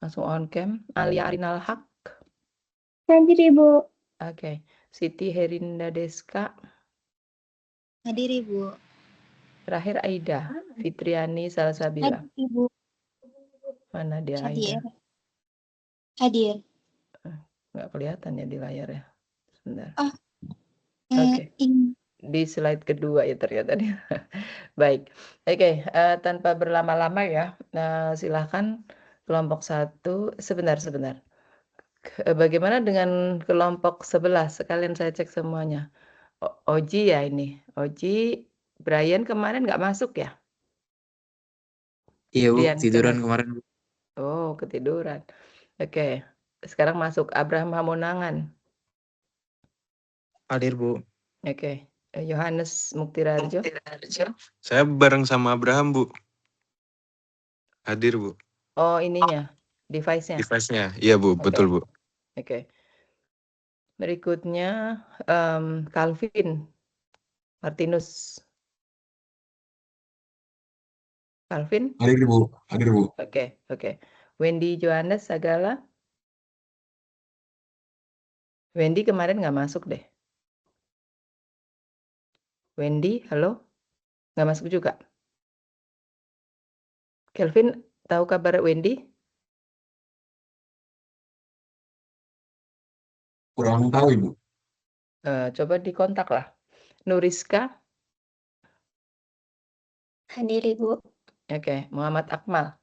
Langsung on cam. Alia Arinal Haq. Hadir Ibu. Oke. Siti Herinda Deska. Hadir Ibu. Terakhir Aida Fitriani Salsabila. Hadir Ibu. Mana dia Hadir. Aida? Hadir. Nggak kelihatan ya di layar ya. Sebentar. Oke. Di slide kedua ya ternyata dia. Baik. Oke, tanpa berlama-lama ya. Silahkan kelompok 1. Sebentar. Bagaimana dengan kelompok 11? Sekalian saya cek semuanya. Oji ya ini. Oji, Brian kemarin nggak masuk ya? Iya Bu, Dian tiduran Kenneth. kemarin Bu. Oh, ketiduran. Oke. Sekarang masuk Abraham Hamonangan. Hadir Bu. Oke. Yohanes Muktirarjo. Saya bareng sama Abraham, Bu. Hadir, Bu. Oh, ininya. Device-nya. Device-nya. Iya, Bu. Oke. Betul, Bu. Oke. Berikutnya Calvin Martinus. Calvin? Hadir Bu. Oke. Wendy Johannes Sagala. Wendy kemarin nggak masuk deh. Wendy, halo? Nggak masuk juga. Kelvin, tahu kabar Wendy? Kurang tahu Ibu. Coba dikontak lah. Nuriska. Hadir Ibu. Oke. Muhammad Akmal.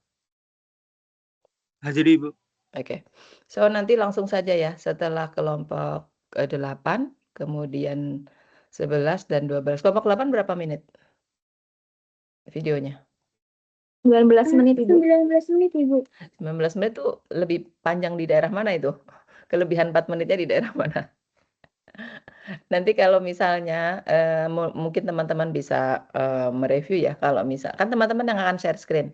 Hadir Ibu. Oke. So, nanti langsung saja ya. Setelah kelompok 8, kemudian 11 dan 12. Kelompok 8 berapa menit? Videonya. 19 menit Ibu. 19 menit Ibu. 19 menit itu lebih panjang di daerah mana itu? Kelebihan 4 menitnya di daerah mana? Nanti kalau misalnya mungkin teman-teman bisa mereview ya, kalau misalkan teman-teman yang akan share screen,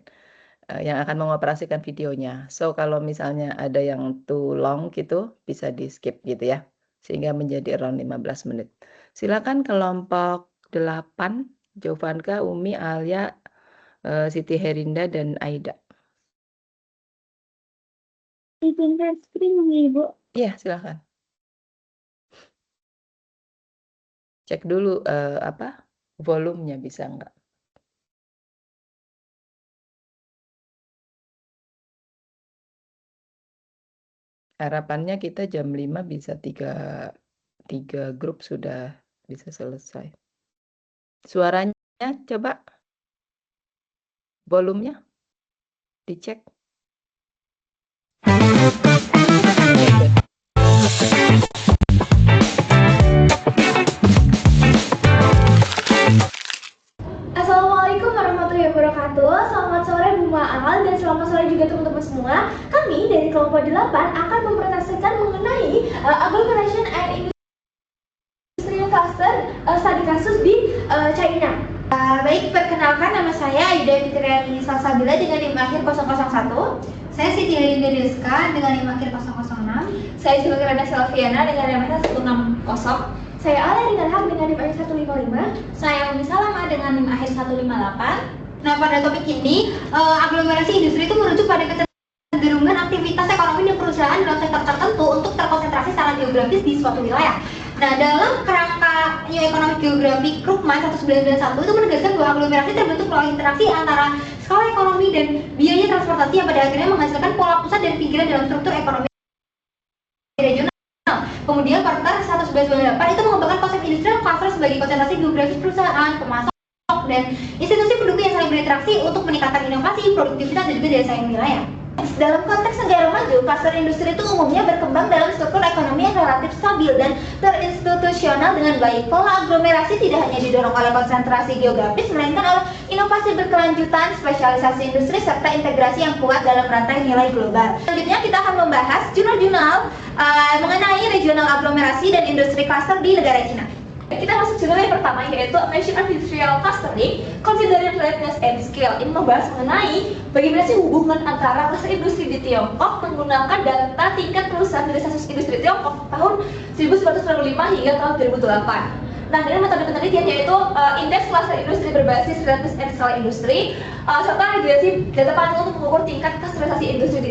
yang akan mengoperasikan videonya. So kalau misalnya ada yang too long gitu, bisa di skip gitu ya, sehingga menjadi around 15 menit. Silakan kelompok 8, Jovanka, Umi, Alia, Siti Herinda, dan Aida. Izin share screen Ibu. Iya, silakan. Cek dulu volumenya bisa nggak? Harapannya kita jam 5 bisa 3 grup sudah bisa selesai. Suaranya coba. Volumenya dicek. Assalamualaikum warahmatullahi wabarakatuh. Selamat sore Bu Ma'al dan selamat sore juga teman-teman semua. Kami dari kelompok 8 akan mempresentasikan mengenai agglomeration and industrial cluster studi kasus di China. Baik, perkenalkan nama saya Aida Fitriani Salsabila dengan NIM akhir 001. Saya Siti Herinda Deska dengan NIM akhir 006. Saya Silviana Selviana dengan NIM akhir 160. Saya Alia Arinal Haq dengan NIM akhir 155. Saya Umi Salama dengan NIM akhir 158. Nah, pada topik ini, aglomerasi industri itu merujuk pada kecenderungan aktivitas ekonomi dan perusahaan dalam sektor tertentu untuk terkonsentrasi secara geografis di suatu wilayah. Nah, dalam kerangka New Economic Geography Krugman 1991 itu menegaskan bahwa aglomerasi terbentuk melalui interaksi antara skala ekonomi dan biaya transportasi yang pada akhirnya menghasilkan pola pusat dan pinggiran dalam struktur ekonomi regional. Kemudian Perpres 1198 itu mengembangkan konsep industrial cluster sebagai konsentrasi geografis perusahaan, pemasok, dan institusi pendukung yang saling berinteraksi untuk meningkatkan inovasi, produktivitas, dan juga daya saing wilayah. Dalam konteks negara maju, kluster industri itu umumnya berkembang dalam struktur ekonomi yang relatif stabil dan terinstitusional dengan baik. Pola aglomerasi tidak hanya didorong oleh konsentrasi geografis, melainkan oleh inovasi berkelanjutan, spesialisasi industri, serta integrasi yang kuat dalam rantai nilai global. Selanjutnya kita akan membahas jurnal-jurnal mengenai regional aglomerasi dan industri cluster di negara Cina. Kita masuk jurnal yang pertama, yaitu Asian Industrial Clustering, Considering Readiness and Scale. Ini membahas mengenai bagaimana sih hubungan antara kluster industri di Tiongkok menggunakan data tingkat perusahaan dari Sensus Industri Tiongkok tahun 1995 hingga tahun 2008. Nah, dengan metode penelitian yaitu indeks kluster industri berbasis readiness and scale industri, serta regulasi data panel untuk mengukur tingkat klusterisasi industri di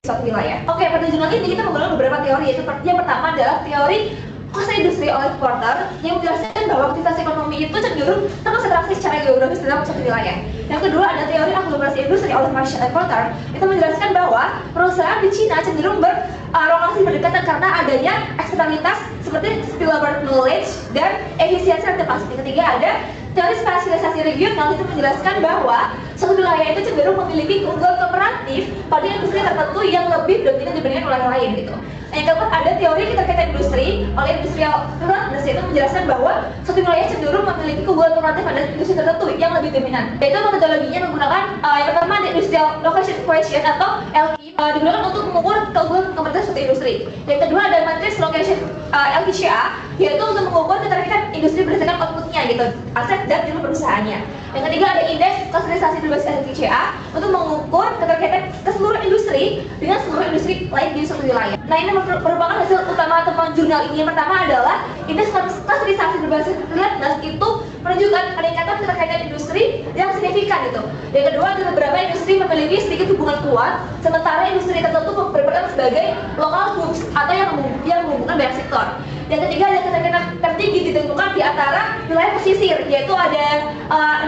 suatu wilayah. Oke, pada jurnal ini kita menggunakan beberapa teori, yaitu yang pertama adalah teori kuasa industri oleh Porter yang menjelaskan bahwa aktivitas ekonomi itu cenderung terkonsentrasi secara geografis dalam suatu wilayah. Yang kedua ada teori aglomerasi industri oleh Marshall dan Porter, itu menjelaskan bahwa perusahaan di Cina cenderung berlokasi berdekatan karena adanya eksternalitas seperti spillover knowledge dan efisiensi relatif pasti. Ketiga ada teori spesialisasi regional, itu menjelaskan bahwa suatu wilayah itu cenderung memiliki keunggulan komparatif pada industri tertentu yang lebih dominan dibandingkan wilayah lain gitu. Yang keempat ada teori keterkaitan industri oleh industrial fluidness, itu menjelaskan bahwa suatu wilayah cenderung memiliki keunggulan komparatif pada industri tertentu yang lebih dominan. Yaitu metodologinya menggunakan yang pertama ada industrial location equation atau LQ, digunakan untuk mengukur keunggulan komparatif suatu industri. Yang kedua ada matrix location LQCA, yaitu untuk mengukur keterkaitan industri berdasarkan outputnya gitu, aset dan jumlah perusahaannya. Yang ketiga ada indeks klasifikasi berbasis LQCA untuk mengukur keterkaitan keseluruhan industri dengan seluruh industri lain di suatu wilayah. Nah, ini merupakan hasil utama temuan jurnal ini. Yang pertama adalah indeks klasifikasi berbasis fluidness itu menunjukkan peningkatan keterkaitan industri yang signifikan gitu. Yang kedua ada beberapa industri memiliki sedikit hubungan kuat, sementara industri tertentu berperan sebagai local hubs atau yang menghubungkan banyak sektor. Yang ketiga ada keterkaitan tertinggi ditentukan di antara wilayah pesisir, yaitu ada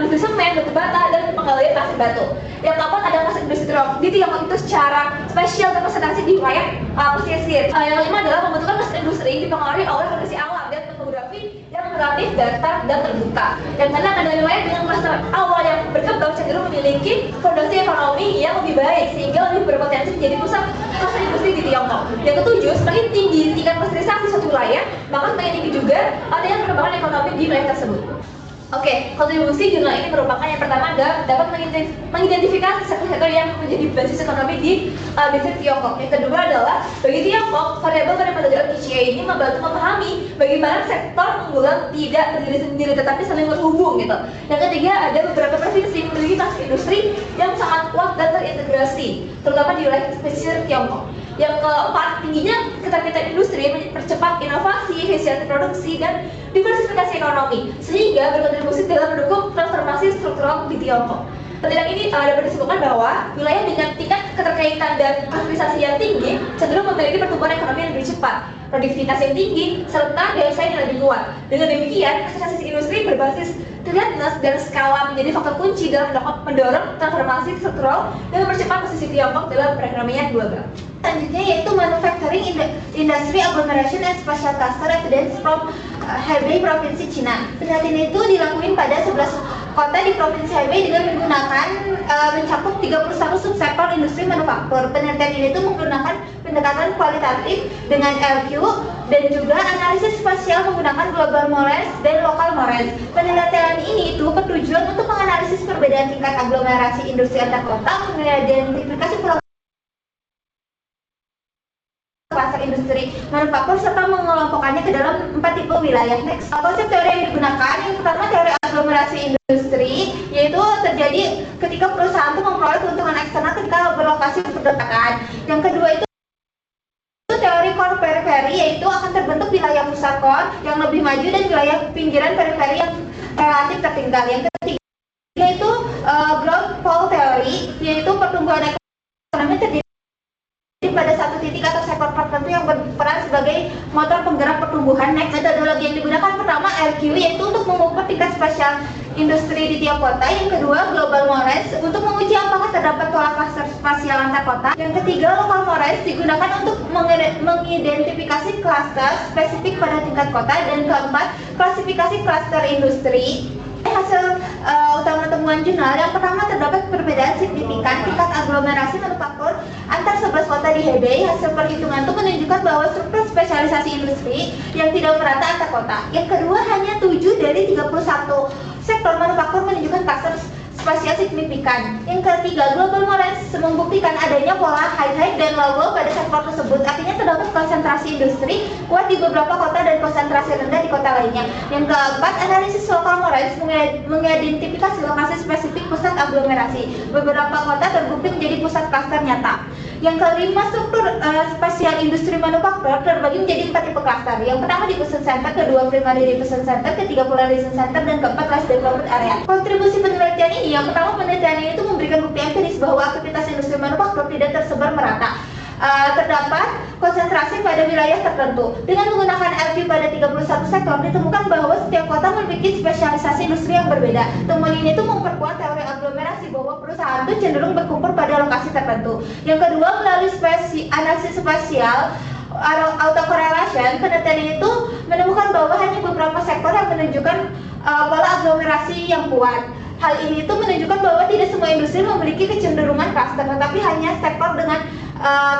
industri semen, batu bata, dan penggalian pasir batu. Yang keempat ada klaster industri di Tiongkok itu secara spesial terkonsentrasi di wilayah pesisir. Yang kelima adalah pembentukan klaster industri dipengaruhi oleh kondisi alam dan topografi yang relatif datar dan terbuka. Yang keenam ada wilayah dengan klaster awal yang berkembang cenderung memiliki fondasi ekonomi yang lebih baik sehingga lebih berpotensi menjadi pusat klaster industri di Tiongkok. Yang ketujuh, semakin tinggi tingkat klasterisasi suatu wilayah, maka semakin tinggi juga adanya perkembangan ekonomi di wilayah tersebut. Oke, kontribusi jurnal ini merupakan yang pertama adalah dapat mengidentifikasi sektor-sektor yang menjadi basis ekonomi di distrik Tiongkok. Yang kedua adalah bagi Tiongkok, variabel pada metode LQCA ini membantu memahami bagaimana sektor unggulan tidak berdiri sendiri tetapi saling terhubung gitu. Yang ketiga ada beberapa provinsi memiliki klaster industri yang sangat kuat dan terintegrasi, terutama di wilayah pesisir Tiongkok. Yang keempat, tingginya keterkaitan industri mempercepat inovasi, efisiensi produksi, dan diversifikasi ekonomi, sehingga berkontribusi dalam mendukung transformasi struktural di Tiongkok. Penelitian ini dapat disimpulkan bahwa wilayah dengan tingkat keterkaitan dan kapitalisasi yang tinggi cenderung memiliki pertumbuhan ekonomi yang lebih cepat, produktivitas yang tinggi, serta daya saing yang lebih kuat. Dengan demikian, akselerasi industri berbasis fluidness dan skala menjadi faktor kunci dalam mendorong transformasi struktural dan mempercepat posisi Tiongkok dalam perekonomian global. Selanjutnya yaitu Manufacturing Industry Agglomeration and Spatial Cluster Evidence from Hebei, Provinsi Cina. Penelitian itu dilakukan pada 11 kota di Provinsi Hebei dengan menggunakan mencakup 31 subsektor industri manufaktur. Penelitian ini itu menggunakan pendekatan kualitatif dengan LQ dan juga analisis spasial menggunakan global moraines dan local moraines. Penelitian ini itu bertujuan untuk menganalisis perbedaan tingkat aglomerasi industri antar kota, mengidentifikasi pasar industri manufaktur serta mengelompokkannya ke dalam 4 tipe wilayah. Next, konsep teori yang digunakan yang pertama teori aglomerasi industri, yaitu terjadi ketika perusahaan itu memperoleh keuntungan eksternal ketika berlokasi berdekatan. Yang kedua itu teori core periferi, yaitu akan terbentuk wilayah pusat core yang lebih maju dan wilayah pinggiran periferi yang relatif tertinggal. Yang ketiga itu growth pole theory, yaitu pertumbuhan ekonomi terjadi pada satu titik atau sektor tertentu yang berperan sebagai motor penggerak pertumbuhan. Next, metodologi yang digunakan pertama LQ, yaitu untuk mengukur tingkat spasial industri di tiap kota. Yang kedua global moraines untuk menguji apakah terdapat pola klaster spasial antar kota. Yang ketiga local moraines digunakan untuk mengidentifikasi klaster spesifik pada tingkat kota. Dan keempat klasifikasi klaster industri. Hasil utama temuan jurnal yang pertama terdapat perbedaan signifikan tingkat aglomerasi manufaktur antar 11 kota di Hebei. Hasil perhitungan itu menunjukkan bahwa struktur spesialisasi industri yang tidak merata antar kota. Yang kedua hanya 7 dari 31 sektor manufaktur menunjukkan klaster spasial signifikan. Yang ketiga, global moraines membuktikan adanya pola high dan low pada sektor tersebut. Artinya terdapat konsentrasi industri kuat di beberapa kota dan konsentrasi rendah di kota lainnya. Yang keempat, analisis local moraines mengidentifikasi lokasi spesifik pusat aglomerasi. Beberapa kota terbukti menjadi pusat klaster nyata. Yang kelima, struktur spasial industri manufaktur terbagi menjadi 4 tipe klaster. Yang pertama diffusion center, kedua primary diffusion center, ketiga polarization center, dan keempat less developed area. Kontribusi penelitian ini, yang pertama penelitian ini itu memberikan bukti empiris bahwa aktivitas industri manufaktur tidak tersebar merata. terdapat konsentrasi pada wilayah tertentu. Dengan menggunakan LQ pada 31 sektor, ditemukan bahwa setiap kota memiliki spesialisasi industri yang berbeda. Temuan ini tuh memperkuat teori aglomerasi bahwa perusahaan itu cenderung berkumpul pada lokasi tertentu. Yang kedua, melalui analisis spasial autocorrelation, penelitian itu menemukan bahwa hanya beberapa sektor yang menunjukkan pola aglomerasi yang kuat. Hal ini itu menunjukkan bahwa tidak semua industri memiliki kecenderungan klaster, tetapi hanya sektor dengan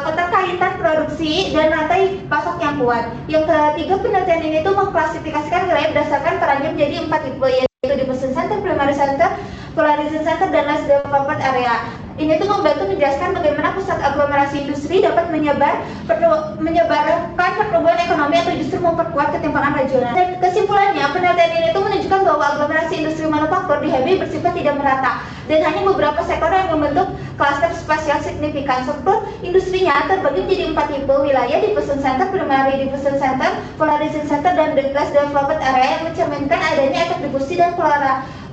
keterkaitan produksi dan rantai pasok yang kuat. Yang ketiga, penelitian ini itu mengklasifikasikan wilayah berdasarkan perannya menjadi 4 tipe, yaitu diffusion center, primary center, polarization center, dan less developed area. Ini tuh membantu menjelaskan bagaimana pusat aglomerasi industri dapat menyebarkan pertumbuhan ekonomi atau justru memperkuat ketimpangan regional. Dan kesimpulannya, penelitian ini tuh menunjukkan bahwa aglomerasi industri manufaktur di HB bersifat tidak merata dan hanya beberapa sektor yang membentuk klaster spasial signifikan. Struktur industrinya terbagi menjadi 4 tipe wilayah: diffusion center, primary diffusion center, polarization center, dan less developed area, yang mencerminkan adanya efek difusi dan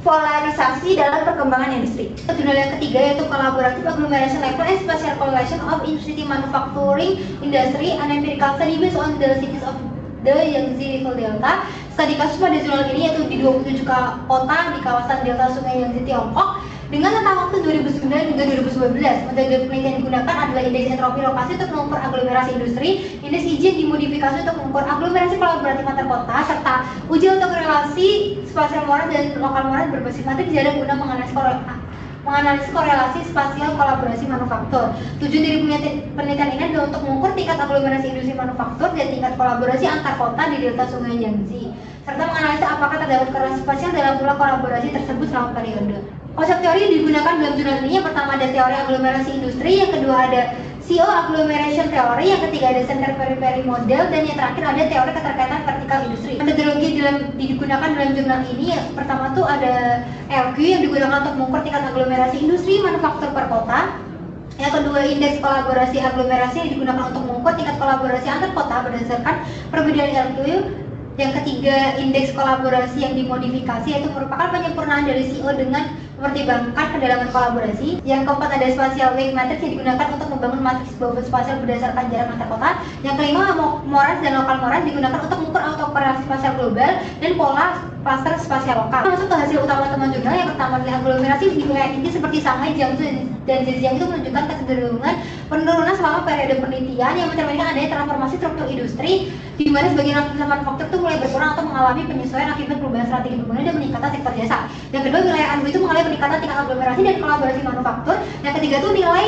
polarisasi dalam perkembangan industri. Jurnal yang ketiga yaitu Collaborative Agglomeration Level and Spatial Correlation of Industry Manufacturing Industry, an empirical study based on the cities of the Yangtze River Delta. Studi kasus pada jurnal ini yaitu di 27 kota di kawasan Delta Sungai Yangtze, Tiongkok. Dengan rentang waktu 2009 hingga 2019, metode penelitian yang digunakan adalah indeks entropi lokasi untuk mengukur aglomerasi industri, indeks IJ yang dimodifikasi untuk mengukur aglomerasi kolaboratif antar kota, serta uji autokorelasi spasial moral dan lokal moral berbasis matrik jarak guna menganalisis korelasi spasial kolaborasi manufaktur. Tujuan dari penelitian ini adalah untuk mengukur tingkat aglomerasi industri manufaktur dan tingkat kolaborasi antar kota di delta Sungai Yangtze, serta menganalisa apakah terdapat korelasi spasial dalam pola kolaborasi tersebut selama periode. Konsep teori yang digunakan dalam jurnal ini, yang pertama ada teori aglomerasi industri, yang kedua ada CO agglomeration theory, yang ketiga ada center periphery model, dan yang terakhir ada teori keterkaitan vertikal industri. Metodologi digunakan dalam jurnal ini, yang pertama tuh ada LQ yang digunakan untuk mengukur tingkat aglomerasi industri manufaktur per kota. Yang kedua, indeks kolaborasi aglomerasi yang digunakan untuk mengukur tingkat kolaborasi antar kota berdasarkan perbedaan LQ. Yang ketiga, indeks kolaborasi yang dimodifikasi, yaitu merupakan penyempurnaan dari CO dengan mempertimbangkan kedalaman kolaborasi. Yang keempat, ada spatial weight matrix yang digunakan untuk membangun matriks bobot spasial berdasarkan jarak antar kota. Yang kelima, Moraz dan lokal Moraz digunakan untuk mengukur autokorelasi spasial global dan pola klaster spasial lokal. Masuk ke hasil utama teman jurnal, yang pertama adalah aglomerasi di wilayah inti seperti Shanghai, Jiangsu, dan Zhejiang itu menunjukkan kecenderungan penurunan selama periode penelitian yang mencerminkan adanya transformasi struktur industri, di mana sebagian aktivitas manufaktur itu mulai berkurang atau mengalami penyesuaian akibat perubahan strategi pembangunan dan peningkatan sektor jasa. Yang kedua, wilayah ANBU itu mengalami peningkatan tingkat aglomerasi dan kolaborasi manufaktur. Yang ketiga itu nilai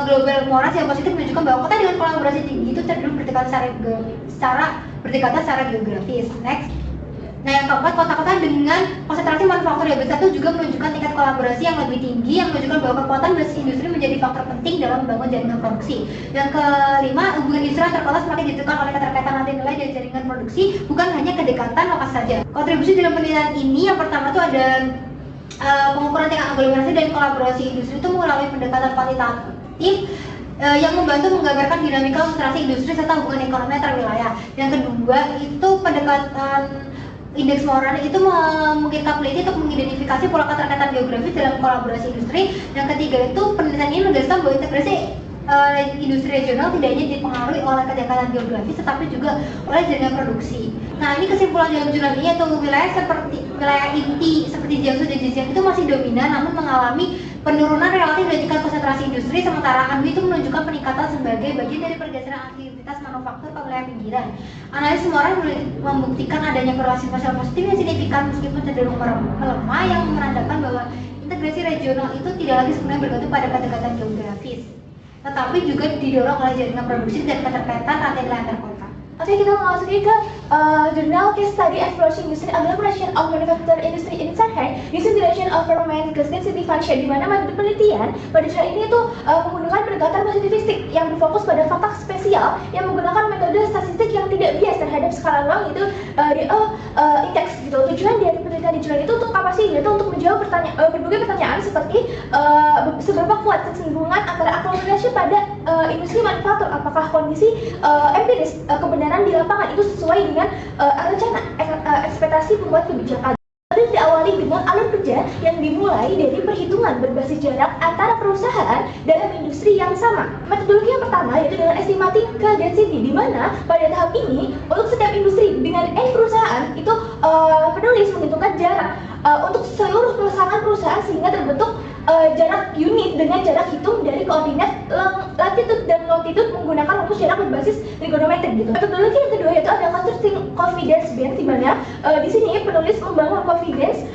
global Moraz yang positif menunjukkan bahwa kota dengan kolaborasi tinggi itu cenderung berdekatan secara geografis. Next. Nah, yang keempat, kota-kota dengan konsentrasi manufaktur yang besar itu juga menunjukkan tingkat kolaborasi yang lebih tinggi, yang menunjukkan bahwa kekuatan basis industri menjadi faktor penting dalam membangun jaringan produksi. Yang kelima, hubungan industri antar kota semakin ditentukan oleh keterkaitan rantai nilai dari jaringan produksi, bukan hanya kedekatan lokasi saja. Kontribusi dalam penelitian ini, yang pertama itu ada pengukuran tingkat aglomerasi dan kolaborasi industri itu melalui pendekatan kuantitatif yang membantu menggambarkan dinamika konsentrasi industri serta hubungan ekonomi antar wilayah. Yang kedua itu pendekatan indeks Moraz itu memungkinkan peneliti untuk mengidentifikasi pola keterkaitan geografis dalam kolaborasi industri. Yang ketiga itu penelitian ini menegaskan bahwa integrasi industri regional tidak hanya dipengaruhi oleh kedekatan geografis tetapi juga oleh jaringan produksi. Nah, ini kesimpulan dalam jurnal ini, yaitu wilayah inti seperti Jiangsu dan Zhejiang itu masih dominan namun mengalami penurunan relatif dari tingkat konsentrasi industri, sementara ANBU itu menunjukkan peningkatan sebagai bagian dari pergeseran aktivitas manufaktur ke wilayah pinggiran. Analisis Moraz membuktikan adanya korelasi spasial positif yang signifikan meskipun cenderung melemah, yang menandakan bahwa integrasi regional itu tidak lagi sebenarnya bergantung pada kedekatan geografis, tetapi juga didorong oleh jaringan produksi dan keterkaitan rantai nilai antar kota. Oke, kita memasuki ke jurnal Case Study Exploration Industry Agglomeration of Manufacturing Industry in Shanghai using Duration of Permanent Gas Density Function, di mana metode penelitian pada jurnal ini itu menggunakan pendekatan positivistik yang berfokus pada fakta spesial yang menggunakan metode statistik yang tidak bias terhadap skala ruang, itu indeks gitu. Tujuan dari penelitian di jurnal itu untuk apa sih? Yaitu untuk menjawab berbagai pertanyaan seperti seberapa kuat kesinambungan antara aglomerasi pada industri manufaktur, apakah kondisi empiris kebenaran di lapangan itu sesuai dengan rencana ekspektasi pembuat kebijakan. Tadi diawali diawali dengan alur kerja yang dimulai dari perhitungan berbasis jarak antara perusahaan dalam industri yang sama. Metodologi yang pertama yaitu dengan estimating ke density, di mana pada tahap ini untuk setiap industri dengan N perusahaan itu penulis menghitungkan jarak untuk seluruh perusahaan sehingga terbentuk jarak unit dengan jarak hitung dari koordinat latitude dan longitude menggunakan rumus jarak berbasis trigonometrik gitu. Metodologi yang kedua yaitu ada constructing confidence band, di mana di sini penulis membangun confidence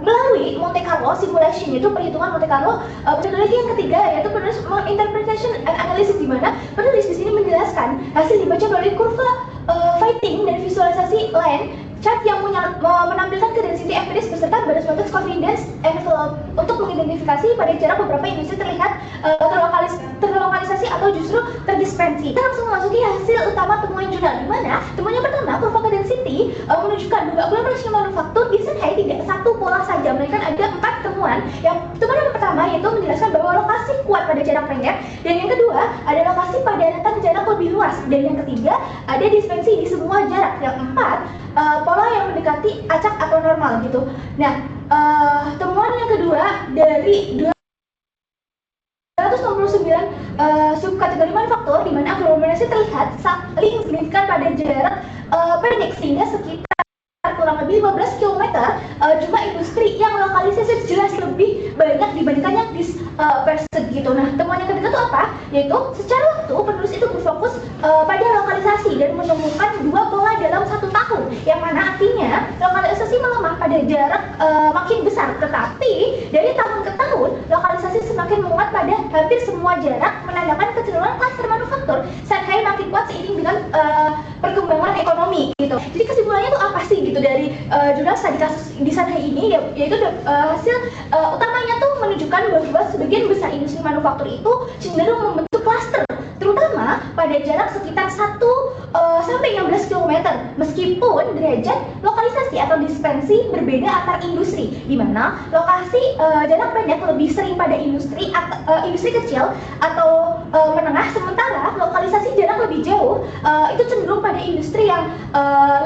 melalui Monte Carlo simulation, yaitu perhitungan Monte Carlo. Metodologi yang ketiga yaitu penulis interpretation and analysis, di mana penulis di sini menjelaskan hasil dibaca melalui kurva fitting dan visualisasi line chart yang menampilkan ke density empiris beserta batas batas confidence envelope untuk mengidentifikasi pada jarak beberapa industri terlihat terlokalisasi atau justru terdispensi. Kita langsung memasuki hasil utama temuan jurnal, di mana temuan yang pertama, kurva density menunjukkan bahwa aglomerasi manufaktur di Shanghai tidak satu pola saja, melainkan ada 4 temuan. Temuan yang pertama yaitu menjelaskan bahwa lokasi kuat pada jarak pendek, dan yang kedua ada lokasi pada rentang jarak lebih luas, dan yang ketiga ada dispensi di semua jarak. Yang keempat, pola yang mendekati acak atau normal gitu. Nah, temuan yang kedua dari 269 subkategori manufaktur, di mana aglomerasi terlihat saling signifikan pada jarak pendek, sehingga sekitar kurang lebih 15 km jumlah industri yang lokalisasi jelas lebih banyak dibandingkan yang dispersed gitu. Nah, temuan yang ketiga itu apa? Yaitu secara waktu penulis itu berfokus pada lokalisasi dan menemukan 2 pola dalam 1 tahun, yang mana artinya lokalisasi melemah pada jarak makin besar, tetapi dari tahun ke tahun lokalisasi semakin menguat pada hampir semua jarak, menandakan kecenderungan klaster manufaktur Shanghai makin kuat seiring dengan perkembangan ekonomi gitu. Jadi kesimpulannya itu apa sih gitu dari jurnal studi kasus di Shanghai ini, yaitu hasil utamanya tuh menunjukkan bahwa sebagian besar industri manufaktur itu cenderung membentuk klaster, terutama pada jarak sekitar 1 sampai 16 km, meskipun derajat lokalisasi atau dispensi berbeda antar industri, di mana lokasi jarak pendek lebih sering pada industri kecil atau menengah, sementara lokalisasi jarak lebih jauh itu cenderung pada industri yang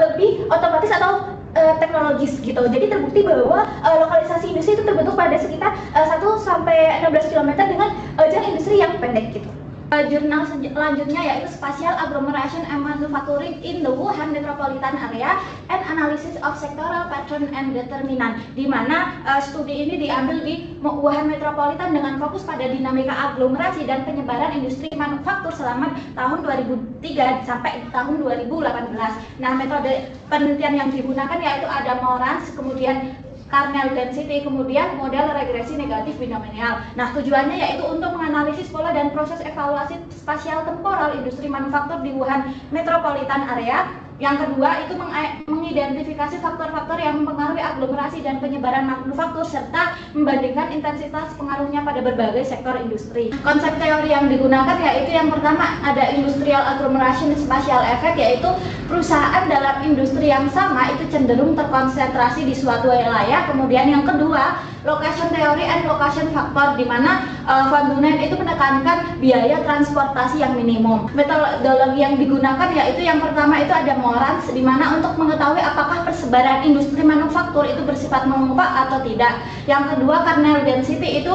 lebih otomatis atau teknologis gitu. Jadi terbukti bahwa lokalisasi industri itu terbentuk pada sekitar 1 sampai 16 km dengan jarak industri yang pendek gitu. Jurnal selanjutnya yaitu Spatial Agglomeration and Manufacturing in the Wuhan Metropolitan Area and Analysis of Sectoral Pattern and Determinant, di mana studi ini diambil di Wuhan Metropolitan dengan fokus pada dinamika aglomerasi dan penyebaran industri manufaktur selama tahun 2003 sampai tahun 2018. Nah, metode penelitian yang digunakan yaitu ada Morans, kemudian Carnell density, kemudian model regresi negatif binomial. Nah, tujuannya yaitu untuk menganalisis pola dan proses evaluasi spasial temporal industri manufaktur di Wuhan Metropolitan Area. Yang kedua itu mengidentifikasi faktor-faktor yang mempengaruhi aglomerasi dan penyebaran manufaktur serta membandingkan intensitas pengaruhnya pada berbagai sektor industri. Konsep teori yang digunakan yaitu yang pertama ada industrial agglomeration spatial effect, yaitu perusahaan dalam industri yang sama itu cenderung terkonsentrasi di suatu wilayah. Kemudian yang kedua location theory and location factor, di mana Van Dunen itu menekankan biaya transportasi yang minimum. Metodologi yang digunakan yaitu yang pertama itu ada Morans, di mana untuk mengetahui apakah persebaran industri manufaktur itu bersifat menguap atau tidak. Yang kedua Carnell density itu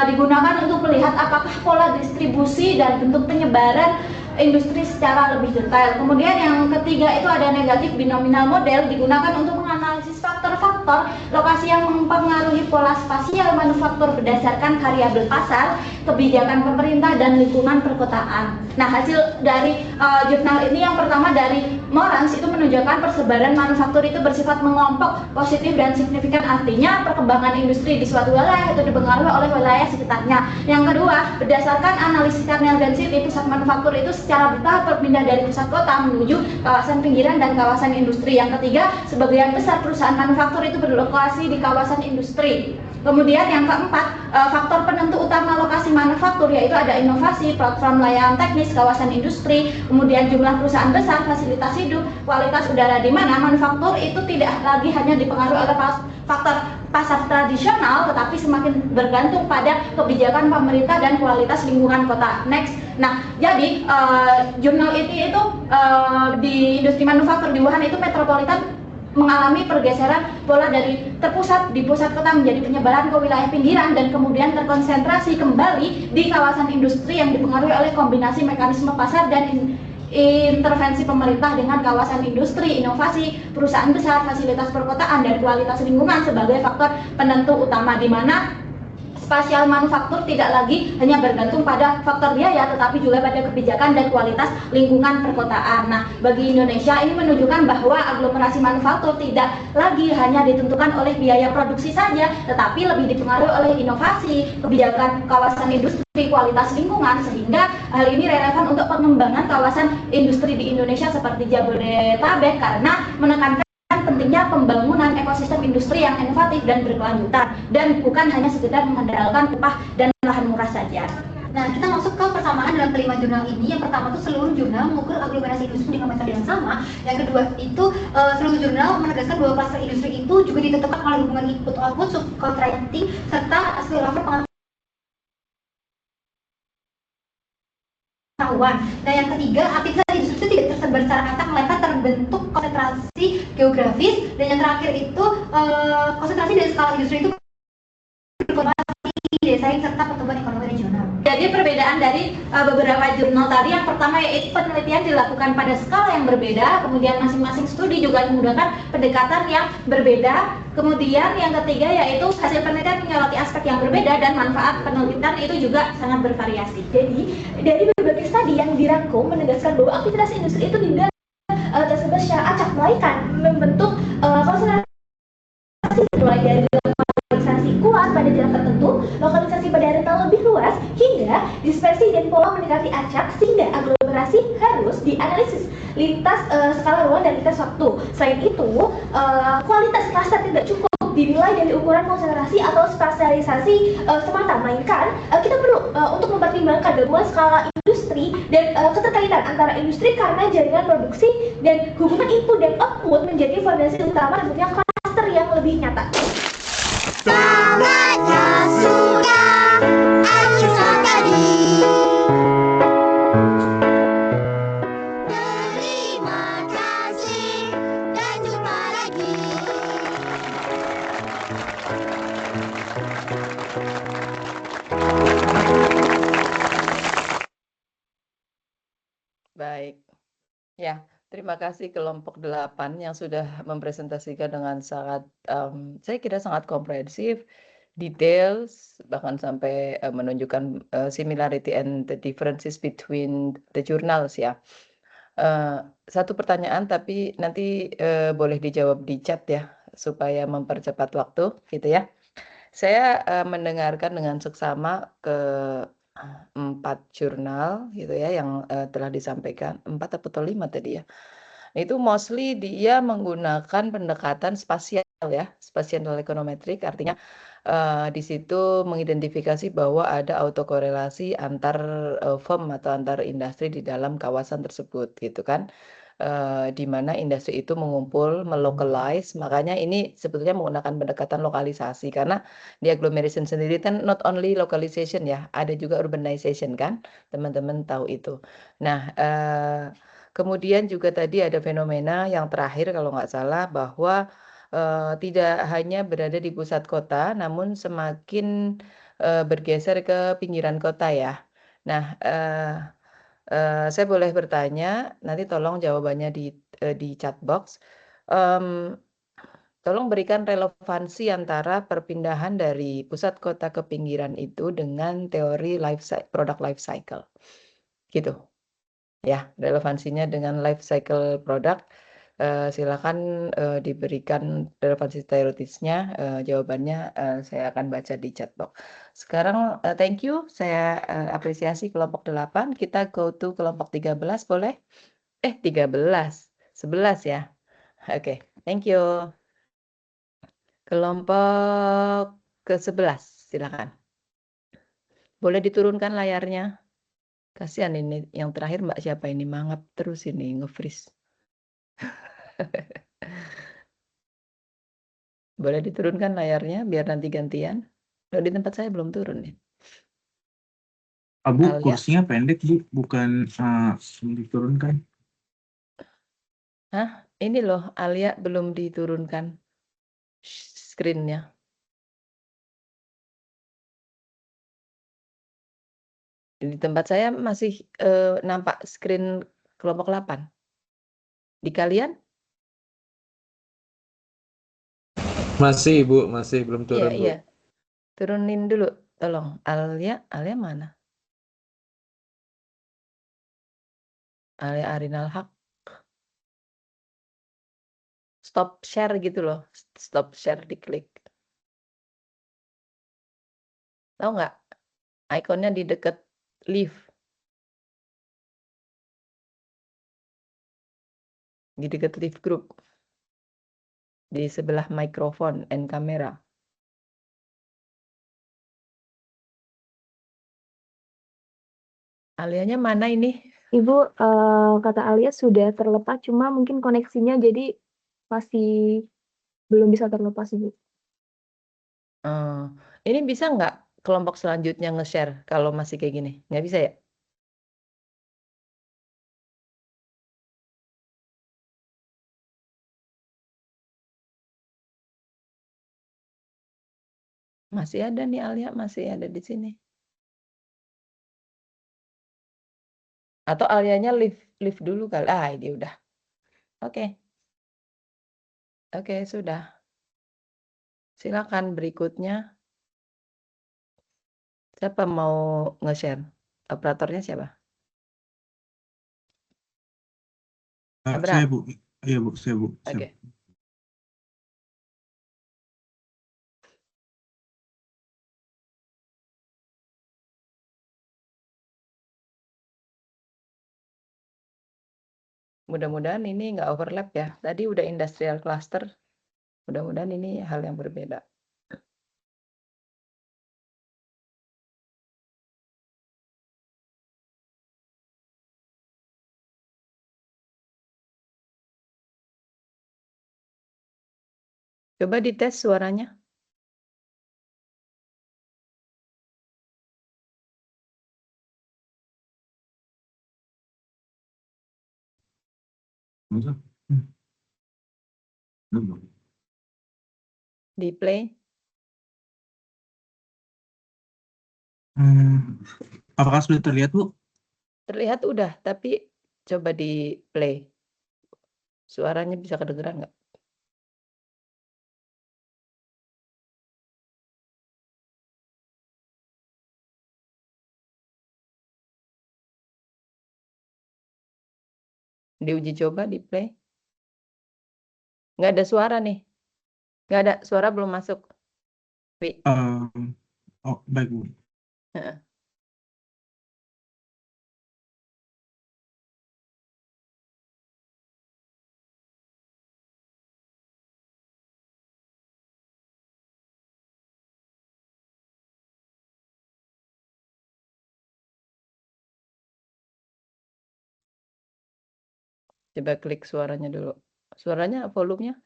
digunakan untuk melihat apakah pola distribusi dan bentuk penyebaran industri secara lebih detail. Kemudian yang ketiga itu ada negatif binominal model, digunakan untuk menganalisis faktor-faktor lokasi yang mempengaruhi pola spasial manufaktur berdasarkan variabel pasar, kebijakan pemerintah, dan lingkungan perkotaan. Nah, hasil dari jurnal ini yang pertama dari Morans itu menunjukkan persebaran manufaktur itu bersifat mengelompok positif dan signifikan, artinya perkembangan industri di suatu wilayah itu dipengaruhi oleh wilayah sekitarnya. Yang kedua, berdasarkan analisis Carnell density, pusat manufaktur itu secara bertahap berpindah dari pusat kota menuju kawasan pinggiran dan kawasan industri. Yang ketiga, sebagian besar perusahaan manufaktur itu berlokasi di kawasan industri. Kemudian yang keempat, faktor penentu utama lokasi manufaktur yaitu ada inovasi, platform layanan teknis, kawasan industri, kemudian jumlah perusahaan besar, fasilitas hidup, kualitas udara, di mana manufaktur itu tidak lagi hanya dipengaruhi oleh faktor pasar tradisional, tetapi semakin bergantung pada kebijakan pemerintah dan kualitas lingkungan kota. Next, nah jadi jurnal ini itu di industri manufaktur di Wuhan itu metropolitan mengalami pergeseran pola dari terpusat di pusat kota menjadi penyebaran ke wilayah pinggiran dan kemudian terkonsentrasi kembali di kawasan industri yang dipengaruhi oleh kombinasi mekanisme pasar dan intervensi pemerintah dengan kawasan industri, inovasi, perusahaan besar, fasilitas perkotaan, dan kualitas lingkungan sebagai faktor penentu utama, di mana spasial manufaktur tidak lagi hanya bergantung pada faktor biaya, tetapi juga pada kebijakan dan kualitas lingkungan perkotaan. Nah, bagi Indonesia ini menunjukkan bahwa aglomerasi manufaktur tidak lagi hanya ditentukan oleh biaya produksi saja, tetapi lebih dipengaruhi oleh inovasi, kebijakan kawasan industri, kualitas lingkungan, sehingga hal ini relevan untuk pengembangan kawasan industri di Indonesia seperti Jabodetabek karena menekankan pentingnya pembangunan ekosistem industri yang inovatif dan berkelanjutan dan bukan hanya sekedar mengandalkan upah dan lahan murah saja. Nah, kita masuk ke persamaan dalam kelima jurnal ini. Yang pertama itu seluruh jurnal mengukur aglomerasi industri dengan metode yang sama. Yang kedua itu seluruh jurnal menegaskan bahwa klaster industri itu juga ditentukan oleh hubungan input-output, subcontracting, serta spillover pengetahuan. Nah, yang ketiga, aktivitas industri tidak tersebar secara acak, melainkan terbentuk konsentrasi geografis. Dan yang terakhir itu konsentrasi dan skala industri itu berkonsentrasi desain serta pertumbuhan ekonomi regional. Jadi perbedaan dari beberapa jurnal tadi, yang pertama yaitu penelitian dilakukan pada skala yang berbeda, kemudian masing-masing studi juga menggunakan pendekatan yang berbeda. Kemudian yang ketiga yaitu hasil penelitian menyoroti aspek yang berbeda dan manfaat penelitian itu juga sangat bervariasi. Jadi dari berbagai studi yang dirangkum menegaskan bahwa aktivitas industri itu tidak tersebar secara acak, melainkan membentuk konsentrasi mulai dari lokalisasi kuat pada jarak tertentu, lokalisasi pada rentang lebih luas, hingga dispersi dan pola mendekati acak, sehingga aglomerasi harus dianalisis lintas skala ruang dan lintas waktu. Selain itu, kualitas klaster tidak cukup dinilai dari ukuran konsentrasi atau spasialisasi semata, melainkan kita perlu untuk mempertimbangkan gabungan skala industri dan keterkaitan antara industri karena jaringan produksi dan hubungan input dan output menjadi fondasi utama terbentuknya klaster yang lebih nyata. Saatnya sudah acuh tadi. Terima kasih dan jumpa lagi. Baik. Ya, terima kasih kelompok 8 yang sudah mempresentasikan dengan sangat, saya kira sangat komprehensif, detail, bahkan sampai menunjukkan similarity and the differences between the journals ya. Satu pertanyaan tapi nanti boleh dijawab di chat ya, supaya mempercepat waktu gitu ya. Saya mendengarkan dengan seksama ke 4 jurnal gitu ya yang telah disampaikan, 4 atau 5 tadi ya. Itu mostly dia menggunakan pendekatan spasial ya, spatial econometric, artinya di situ mengidentifikasi bahwa ada autokorelasi antar firm atau antar industri di dalam kawasan tersebut gitu kan. Di mana industri itu mengumpul, melocalize, makanya ini sebetulnya menggunakan pendekatan lokalisasi karena di agglomeration sendiri kan not only localization ya, ada juga urbanization kan, teman-teman tahu itu. Nah, kemudian juga tadi ada fenomena yang terakhir kalau nggak salah bahwa tidak hanya berada di pusat kota, namun semakin bergeser ke pinggiran kota ya. Nah, saya boleh bertanya, nanti tolong jawabannya di chat box. Tolong berikan relevansi antara perpindahan dari pusat kota ke pinggiran itu dengan teori product life cycle. Gitu. Ya, relevansinya dengan life cycle product. Silakan diberikan relevansi teoritisnya, jawabannya saya akan baca di chat box. Sekarang thank you, saya apresiasi kelompok 8, kita go to kelompok 13 boleh? 13, 11 ya. Oke, thank you. Kelompok ke-11, silakan. Boleh diturunkan layarnya? Kasihan ini, yang terakhir Mbak siapa ini, mangap terus ini, nge-freeze. Boleh diturunkan layarnya biar nanti gantian. Kalau di tempat saya belum turun ya. Bu, Alia. kursinya pendek Bu, bukan diturunkan. Hah? Ini loh, Alia belum diturunkan screen-nya. Di tempat saya masih nampak screen kelompok 8. Di kalian? Masih Bu, masih belum Iya, turun Bu. iya. Turunin dulu, tolong. Alia mana? Alia Arinal Haq. Stop share gitu loh. Stop share diklik. Tahu nggak? Ikonnya di dekat leave. Di dekat leave group. Di sebelah microphone and kamera. Alianya mana ini? Ibu, kata Alia sudah terlepas, cuma mungkin koneksinya jadi masih belum bisa terlepas, Ibu. Ini bisa nggak kelompok selanjutnya nge-share kalau masih kayak gini? Nggak bisa ya? Masih ada nih Alia, masih ada di sini. Atau Alianya leave dulu kali. Ini udah. Oke. Oke, sudah. Silakan berikutnya. Siapa mau nge-share? Operatornya siapa? Saya Abraham. Bu. Iya Bu, saya Bu. Oke. Mudah-mudahan ini nggak overlap ya. Tadi udah industrial cluster. Mudah-mudahan ini hal yang berbeda. Coba dites suaranya. Di play. Apakah sudah terlihat Bu? Terlihat udah, tapi coba di play. Suaranya bisa kedengeran nggak? Diuji coba di play. Nggak ada suara nih. Nggak ada, suara belum masuk. Wi. Oh, baik Bu. Heeh. Coba klik suaranya dulu. Suaranya, volumenya.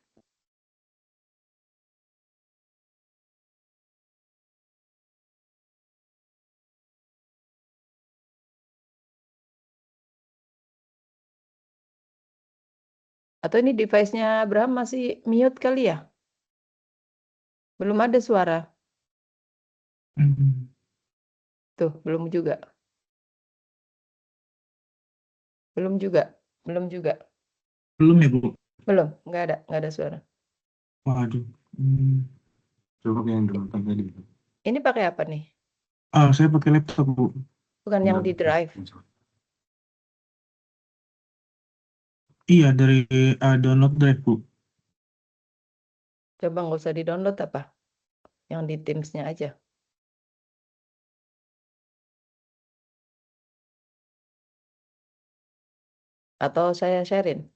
Atau ini device-nya Abraham masih mute kali ya? Belum ada suara. Tuh, belum juga. Belum juga. Belum juga. Belum ya Bu? Belum, nggak ada suara. Waduh. Coba yang dulu tadi. Ini pakai apa nih? Saya pakai laptop Bu. Bukan yang di drive. Iya, dari download drive Bu. Coba nggak usah di-download apa? Yang di Teams-nya aja. Atau saya sharein?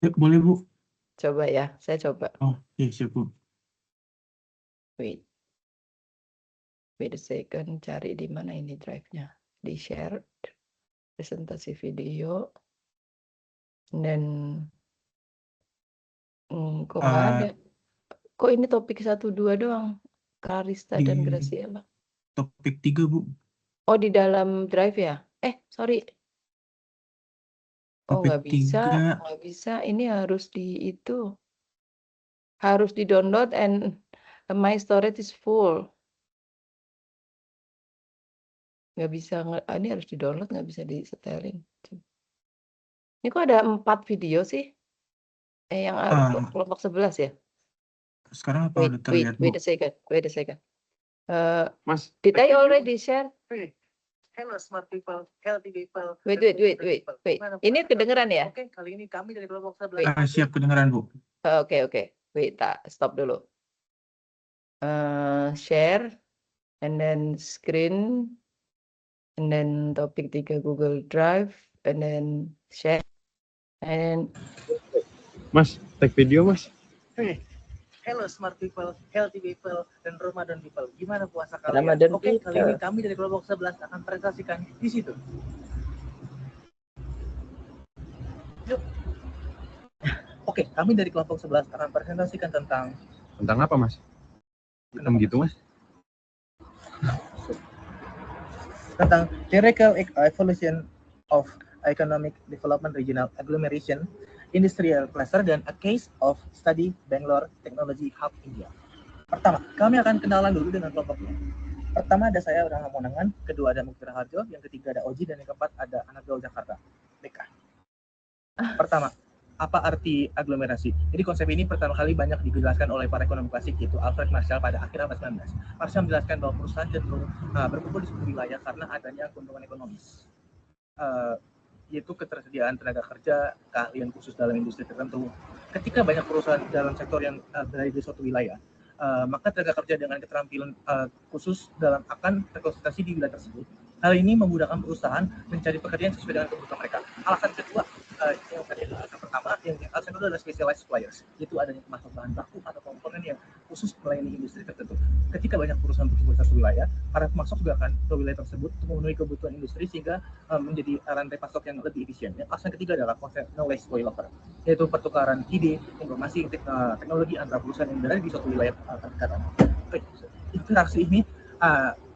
Ya, boleh Bu. Coba ya, saya coba. Oh, iya siap Bu. Wait a second, cari di mana ini drive-nya. Di share, presentasi video, dan kok nggak ada. Kok ini topik 1-2 doang? Karista dan Di Graciela. topik 3 Bu. Oh, di dalam drive ya? Sorry. Oh, Topik nggak bisa, 3. nggak bisa. Ini harus harus di-download and my storage is full. Nggak bisa, ini harus di-download, nggak bisa di-setelin. Ini kok ada 4 video sih? Yang Ah, kelompok 11 ya? sekarang apa udah terlihat, Bu? Wait a second. Mas, Did I already share? Hello smart people, healthy people. Wait. Ini kedengeran ya? Oke, kali ini kami dari kelompok 11. Siap kedengeran, Bu. Oke. Wait, stop dulu. Share, and then screen, and then topik 3 Google Drive, and then share, and Mas, take video, Mas. Hello smart people, healthy people, dan Ramadan people. Gimana puasa kalian? Ramadan Oke, kali ini people. kami dari kelompok 11 akan presentasikan di situ. Yuk. Oke, kami dari kelompok 11 akan presentasikan tentang Tentang apa, Mas? Hitam gitu, Mas? tentang theoretical evolution of economic development regional agglomeration, industrial cluster, dan a case of study Bangalore Technology Hub India. Pertama, kami akan kenalan dulu dengan kelompoknya. Pertama ada saya, Rahma Monangan, kedua ada Mukti Raharjo, yang ketiga ada Oji, dan yang keempat ada anak gaul Jakarta, BK. Pertama, apa arti aglomerasi? Jadi konsep ini pertama kali banyak dijelaskan oleh para ekonom klasik, yaitu Alfred Marshall pada akhir abad 19. Marshall menjelaskan bahwa perusahaan cenderung berkumpul di suatu wilayah karena adanya keuntungan ekonomis, yaitu ketersediaan tenaga kerja, keahlian khusus dalam industri tertentu. Ketika banyak perusahaan dalam sektor yang berada di suatu wilayah, maka tenaga kerja dengan keterampilan khusus akan terkonsentrasi di wilayah tersebut. Hal ini memudahkan perusahaan mencari pekerjaan sesuai dengan kebutuhan mereka. Alasan kedua, yang tadi alasan pertama, alasan kedua adalah specialized suppliers, yaitu adanya pemasok bahan baku atau komponen yang khusus melayani industri tertentu. Ketika banyak perusahaan berkumpul di satu wilayah, para pemasok juga akan ke wilayah tersebut untuk memenuhi kebutuhan industri sehingga menjadi rantai pasok yang lebih efisien. Alasan ketiga adalah konsep knowledge spillover, yaitu pertukaran ide, informasi, teknologi antara perusahaan yang berada di suatu wilayah terdekat. Interaksi ini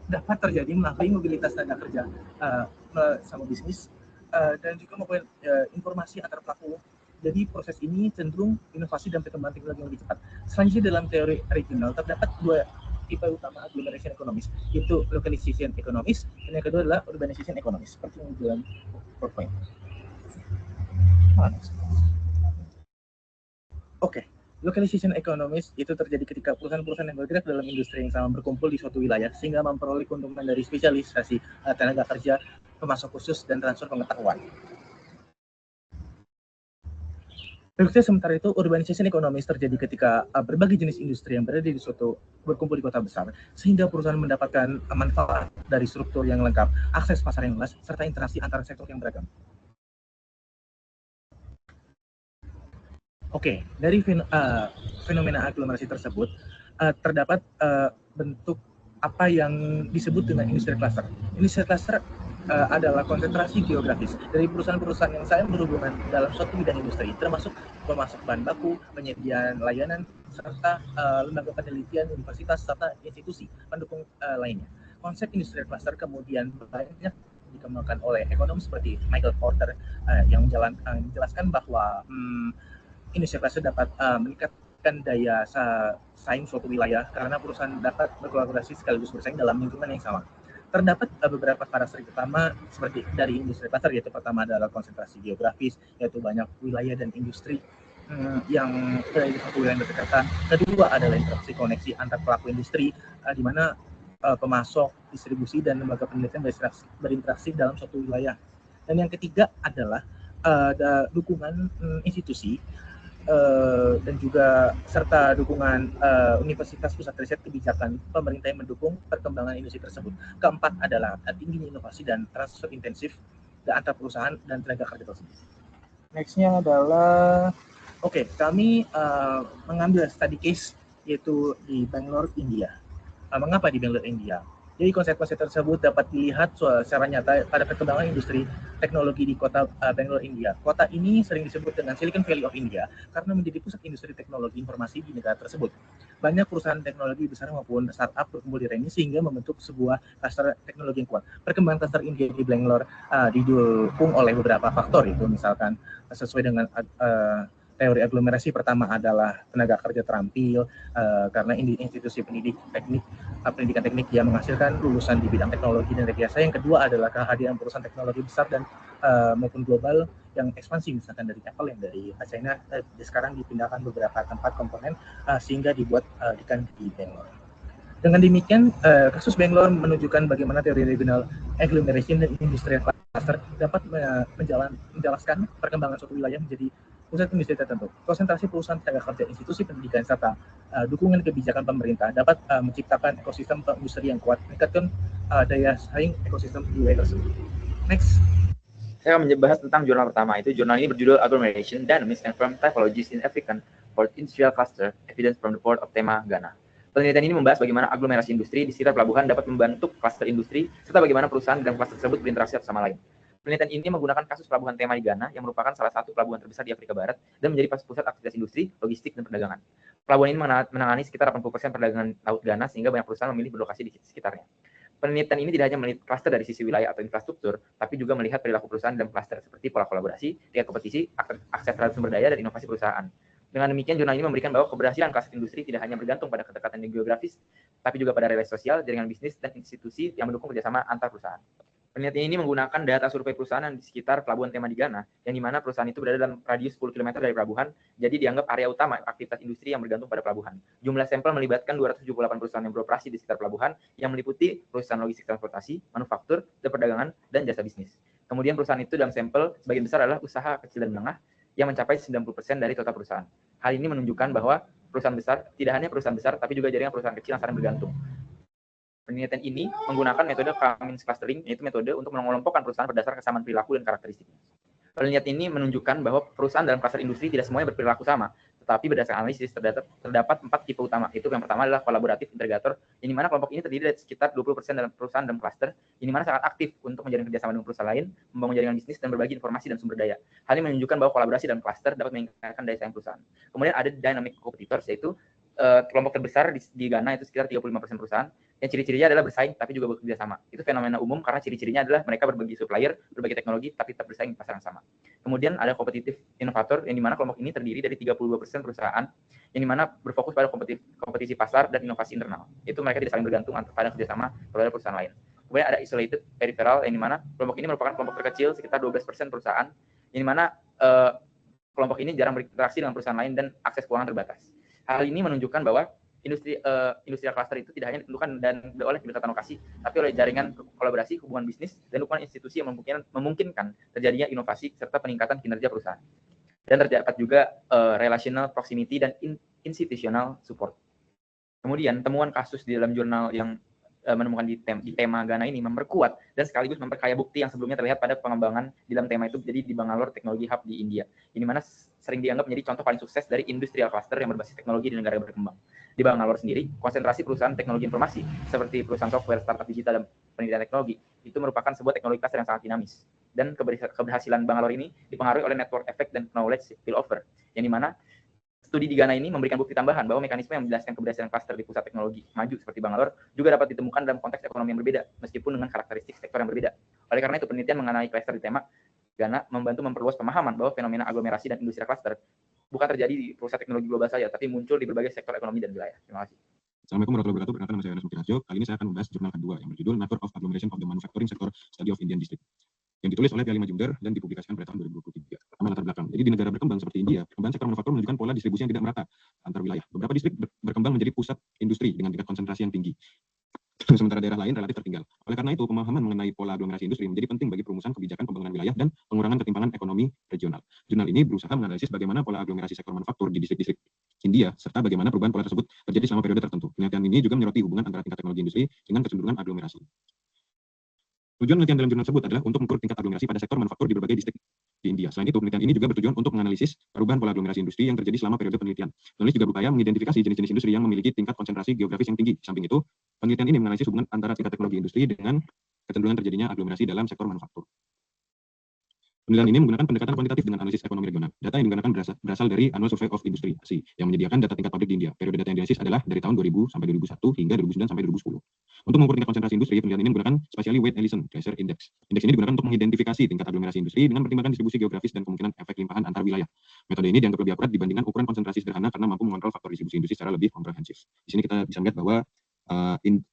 dapat terjadi melalui mobilitas tenaga kerja sama bisnis dan juga maupun informasi antar pelaku. Jadi proses ini cenderung inovasi dan perkembangan teknologi yang lebih cepat. Selanjutnya dalam teori regional terdapat dua tipe utama agglomeration economics, yaitu localization economics dan yang kedua adalah urbanization economics, seperti yang di dalam PowerPoint. Oke. Localization economics itu terjadi ketika perusahaan-perusahaan yang bergerak dalam industri yang sama berkumpul di suatu wilayah sehingga memperoleh keuntungan dari spesialisasi tenaga kerja, pemasok khusus, dan transfer pengetahuan. Sementara itu, urbanization economics terjadi ketika berbagai jenis industri yang berada di suatu berkumpul di kota besar sehingga perusahaan mendapatkan manfaat dari struktur yang lengkap, akses pasar yang luas, serta interaksi antara sektor yang beragam. Oke, dari fenomena aglomerasi tersebut terdapat bentuk apa yang disebut dengan industri cluster. Industri cluster adalah konsentrasi geografis dari perusahaan-perusahaan yang saling berhubungan dalam suatu bidang industri, termasuk pemasok bahan baku, penyediaan layanan, serta lembaga penelitian, universitas, serta institusi pendukung lainnya. Konsep industri cluster kemudian banyak dikembangkan oleh ekonom seperti Michael Porter yang menjelaskan bahwa industri cluster dapat meningkatkan daya saing suatu wilayah karena perusahaan dapat berkolaborasi sekaligus bersaing dalam lingkungan yang sama. Terdapat beberapa karakteristik utama seperti dari industri cluster, yaitu pertama adalah konsentrasi geografis, yaitu banyak wilayah dan industri yang berada di satu wilayah berdekatan. Kedua adalah interaksi koneksi antar pelaku industri, di mana pemasok, distribusi, dan lembaga penelitian berinteraksi dalam suatu wilayah. Dan yang ketiga adalah dukungan institusi dan juga serta dukungan universitas, pusat riset, kebijakan pemerintah yang mendukung perkembangan industri tersebut. Keempat adalah tingginya inovasi dan transfer intensif antara perusahaan dan tenaga kerja tersebut. Next-nya adalah kami mengambil study case yaitu di Bangalore, India. Mengapa di Bangalore, India? Jadi konsep-konsep tersebut dapat dilihat secara nyata pada perkembangan industri teknologi di kota Bangalore, India. Kota ini sering disebut dengan Silicon Valley of India karena menjadi pusat industri teknologi informasi di negara tersebut. banyak perusahaan teknologi besar maupun startup berkumpul di Reni sehingga membentuk sebuah cluster teknologi yang kuat. Perkembangan cluster India di Bangalore didukung oleh beberapa faktor, itu misalkan sesuai dengan teori aglomerasi. Pertama adalah tenaga kerja terampil, karena institusi pendidikan teknik yang menghasilkan lulusan di bidang teknologi dan rekayasa. Yang kedua adalah kehadiran perusahaan teknologi besar dan maupun global yang ekspansi, misalkan dari Apple yang dari China sekarang dipindahkan beberapa tempat komponen sehingga dibuat di Bangalore. Dengan demikian, kasus Bangalore menunjukkan bagaimana teori regional agglomeration dan industrial cluster dapat menjelaskan perkembangan suatu wilayah menjadi pusat industri tertentu. Konsentrasi perusahaan, tenaga kerja, institusi pendidikan, serta dukungan kebijakan pemerintah dapat menciptakan ekosistem industri yang kuat, meningkatkan daya saing ekosistem di wilayah tersebut. Next. Saya akan membahas tentang jurnal pertama. Jurnal ini berjudul Agglomeration, Dynamics and Firm Typologies in African Port Industrial Cluster, Evidence from the Port of Tema, Ghana. Penelitian ini membahas bagaimana aglomerasi industri di sekitar pelabuhan dapat membentuk klaster industri, serta bagaimana perusahaan dan klaster tersebut berinteraksi satu sama lain. Penelitian ini menggunakan kasus pelabuhan Tema di Ghana, yang merupakan salah satu pelabuhan terbesar di Afrika Barat dan menjadi pusat aktivitas industri, logistik, dan perdagangan. Pelabuhan ini menangani sekitar 80% perdagangan laut Ghana, sehingga banyak perusahaan memilih berlokasi di sekitarnya. Penelitian ini tidak hanya melihat klaster dari sisi wilayah atau infrastruktur, tapi juga melihat perilaku perusahaan dalam klaster seperti pola kolaborasi, tingkat kompetisi, akses terhadap sumber daya, dan inovasi perusahaan. Dengan demikian, jurnal ini memberikan bahwa keberhasilan klaster industri tidak hanya bergantung pada kedekatan geografis, tapi juga pada relasi sosial, jaringan bisnis, dan institusi yang mendukung kerjasama antar perusahaan. Penelitian ini menggunakan data survei perusahaan di sekitar pelabuhan Tema di Ghana, yang dimana perusahaan itu berada dalam radius 10 km dari pelabuhan, jadi dianggap area utama aktivitas industri yang bergantung pada pelabuhan. Jumlah sampel melibatkan 278 perusahaan yang beroperasi di sekitar pelabuhan, yang meliputi perusahaan logistik transportasi, manufaktur, dan perdagangan, dan jasa bisnis. Kemudian perusahaan itu dalam sampel sebagian besar adalah usaha kecil dan menengah, yang mencapai 90% dari total perusahaan. Hal ini menunjukkan bahwa perusahaan besar, tidak hanya perusahaan besar, tapi juga jaringan perusahaan kecil yang saling bergantung. Penelitian ini menggunakan metode Cummins clustering, yaitu metode untuk mengelompokkan perusahaan berdasarkan kesamaan perilaku dan karakteristik. Penelitian ini menunjukkan bahwa perusahaan dalam klaster industri tidak semuanya berperilaku sama, tetapi berdasarkan analisis terdapat 4 tipe utama. Itu yang pertama adalah kolaboratif integrator, yang dimana kelompok ini terdiri dari sekitar 20% dalam perusahaan dalam klaster, yang dimana sangat aktif untuk menjalin kerjasama dengan perusahaan lain, membangun jaringan bisnis, dan berbagi informasi dan sumber daya. Hal ini menunjukkan bahwa kolaborasi dalam klaster dapat meningkatkan daya saing perusahaan. Kemudian ada dynamic competitors, yaitu kelompok terbesar di Ghana itu sekitar 35% perusahaan, yang ciri-cirinya adalah bersaing tapi juga bekerja sama. Itu fenomena umum karena ciri-cirinya adalah mereka berbagi supplier, berbagi teknologi, tapi tetap bersaing di pasar yang sama. Kemudian ada kompetitif inovator, yang dimana kelompok ini terdiri dari 32% perusahaan, yang dimana berfokus pada kompetisi pasar dan inovasi internal. Itu mereka tidak saling bergantung pada kerjasama terhadap perusahaan lain. Kemudian ada isolated peripheral, yang dimana kelompok ini merupakan kelompok terkecil, sekitar 12% perusahaan, yang dimana kelompok ini jarang berinteraksi dengan perusahaan lain dan akses keuangan terbatas. Hal ini menunjukkan bahwa industrial cluster itu tidak hanya ditentukan dan oleh kedekatan lokasi, tapi oleh jaringan kolaborasi, hubungan bisnis, dan dukungan institusi yang memungkinkan terjadinya inovasi serta peningkatan kinerja perusahaan. Dan terdapat juga relational proximity dan institutional support. Kemudian temuan kasus di dalam jurnal yang menemukan di Tema Ghana ini memperkuat dan sekaligus memperkaya bukti yang sebelumnya terlihat pada pengembangan di dalam Tema itu jadi di Bangalore Technology Hub di India. Ini mana sering dianggap menjadi contoh paling sukses dari industrial cluster yang berbasis teknologi di negara berkembang. Di Bangalore sendiri, konsentrasi perusahaan teknologi informasi seperti perusahaan software, startup digital, dan penelitian teknologi itu merupakan sebuah teknologi cluster yang sangat dinamis. Dan keberhasilan Bangalore ini dipengaruhi oleh network effect dan knowledge spillover, yang dimana studi di Ghana ini memberikan bukti tambahan bahwa mekanisme yang menjelaskan keberhasilan klaster di pusat teknologi maju seperti Bangalore juga dapat ditemukan dalam konteks ekonomi yang berbeda, meskipun dengan karakteristik sektor yang berbeda. Oleh karena itu, penelitian mengenai klaster di Tema Ghana membantu memperluas pemahaman bahwa fenomena aglomerasi dan industri klaster bukan terjadi di pusat teknologi global saja, tapi muncul di berbagai sektor ekonomi dan wilayah. Terima kasih. Assalamualaikum warahmatullahi wabarakatuh. Perkenalkan, nama saya Yohanes Mukirasyo. Kali ini saya akan membahas jurnal kedua yang berjudul Nature of Agglomeration of the Manufacturing Sector Study of Indian District, yang ditulis oleh P. Majumdar dan dipublikasikan pada tahun 2023. Pertama, latar belakang. Jadi di negara berkembang seperti India, perkembangan sektor manufaktur menunjukkan pola distribusi yang tidak merata antar wilayah. Beberapa distrik berkembang menjadi pusat industri dengan tingkat konsentrasi yang tinggi, sementara daerah lain relatif tertinggal. Oleh karena itu, pemahaman mengenai pola aglomerasi industri menjadi penting bagi perumusan kebijakan pembangunan wilayah dan pengurangan ketimpangan ekonomi regional. Jurnal ini berusaha menganalisis bagaimana pola aglomerasi sektor manufaktur di distrik-distrik India, serta bagaimana perubahan pola tersebut terjadi selama periode tertentu. Penelitian ini juga menyoroti hubungan antara tingkat teknologi industri dengan kecenderungan aglomerasi. Tujuan penelitian dalam jurnal tersebut adalah untuk mengukur tingkat aglomerasi pada sektor manufaktur di berbagai distrik di India. Selain itu, penelitian ini juga bertujuan untuk menganalisis perubahan pola aglomerasi industri yang terjadi selama periode penelitian. Penulis juga berupaya mengidentifikasi jenis-jenis industri yang memiliki tingkat konsentrasi geografis yang tinggi. Di samping itu, penelitian ini menganalisis hubungan antara tingkat teknologi industri dengan kecenderungan terjadinya aglomerasi dalam sektor manufaktur. Penilaian ini menggunakan pendekatan kuantitatif dengan analisis ekonomi regional. Data yang digunakan berasal dari Annual Survey of Industry (ASI) yang menyediakan data tingkat pabrik di India. Periode data yang dianalisis adalah dari tahun 2000 sampai 2001 hingga 2009 sampai 2010. Untuk mengukur tingkat konsentrasi industri, penilaian ini menggunakan Spatially Weighted Ellison Glaser Index. Indeks ini digunakan untuk mengidentifikasi tingkat aglomerasi industri dengan pertimbangan distribusi geografis dan kemungkinan efek limpahan antar wilayah. Metode ini dianggap lebih akurat dibandingkan ukuran konsentrasi sederhana karena mampu mengontrol faktor distribusi industri secara lebih komprehensif. Di sini kita bisa melihat bahwa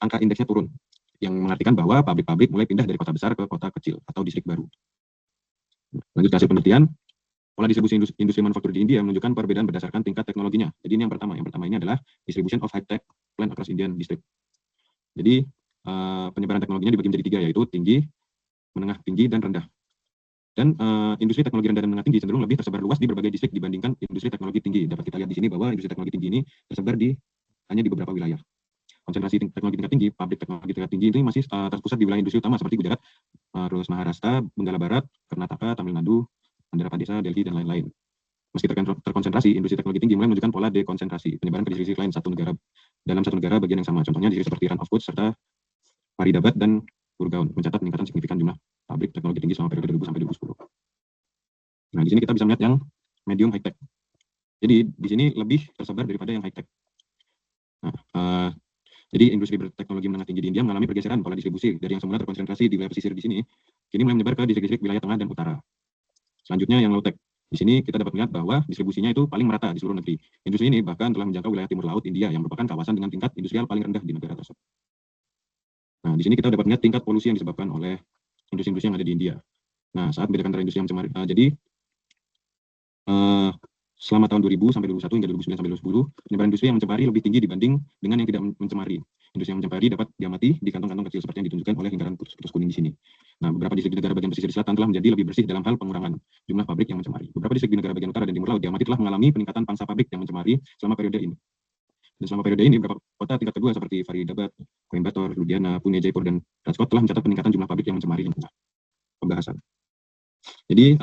angka indeksnya turun, yang mengartikan bahwa pabrik-pabrik mulai pindah dari kota besar ke kota kecil atau distrik baru. Lanjut ke hasil penelitian, pola distribusi industri manufaktur di India menunjukkan perbedaan berdasarkan tingkat teknologinya. Jadi ini yang pertama ini adalah distribution of high-tech plant across Indian district. Jadi penyebaran teknologinya dibagi menjadi 3, yaitu tinggi, menengah tinggi, dan rendah. Dan industri teknologi rendah dan menengah tinggi cenderung lebih tersebar luas di berbagai distrik dibandingkan industri teknologi tinggi. Dapat kita lihat di sini bahwa industri teknologi tinggi ini tersebar hanya di beberapa wilayah. Konsentrasi teknologi tingkat tinggi, pabrik teknologi tingkat tinggi ini masih terpusat di wilayah industri utama seperti Gujarat, terus Maharashtra, Benggala Barat, Karnataka, Tamil Nadu, Andhra Pradesh, Delhi, dan lain-lain. Meski terkonsentrasi, industri teknologi tinggi mulai menunjukkan pola dekonsentrasi, penyebaran ke distrik lain dalam satu negara bagian yang sama. Contohnya distrik seperti Run of Kutch serta Faridabad dan Gurgaon mencatat peningkatan signifikan jumlah pabrik teknologi tinggi selama periode 2000 sampai 2010. Nah, di sini kita bisa melihat yang medium high tech. Jadi di sini lebih tersebar daripada yang high tech. Nah, jadi industri berteknologi menengah tinggi di India mengalami pergeseran pola distribusi dari yang semula terkonsentrasi di wilayah pesisir di sini, kini mulai menyebar ke distrik-distrik wilayah tengah dan utara. Selanjutnya yang low tech. Di sini kita dapat melihat bahwa distribusinya itu paling merata di seluruh negeri. Industri ini bahkan telah menjangkau wilayah timur laut India yang merupakan kawasan dengan tingkat industrial paling rendah di negara tersebut. Nah, di sini kita dapat melihat tingkat polusi yang disebabkan oleh industri-industri yang ada di India. Nah, saat membedakan antara industri yang mencemari, selama tahun 2000 sampai 2001 hingga 2009 sampai 2010, penyebaran industri yang mencemari lebih tinggi dibanding dengan yang tidak mencemari. Industri yang mencemari dapat diamati di kantong-kantong kecil seperti yang ditunjukkan oleh lingkaran putus-putus kuning di sini. Nah, beberapa distrik di negara bagian pesisir selatan telah menjadi lebih bersih dalam hal pengurangan jumlah pabrik yang mencemari. Beberapa distrik di negara bagian utara dan timur laut diamati telah mengalami peningkatan pangsa pabrik yang mencemari selama periode ini. Dan selama periode ini, beberapa kota tingkat kedua seperti Faridabad, Coimbatore, Ludhiana, Pune, Jaipur, dan Rajkot telah mencatat peningkatan jumlah pabrik yang mencemari lingkungan. Pembahasan. Jadi,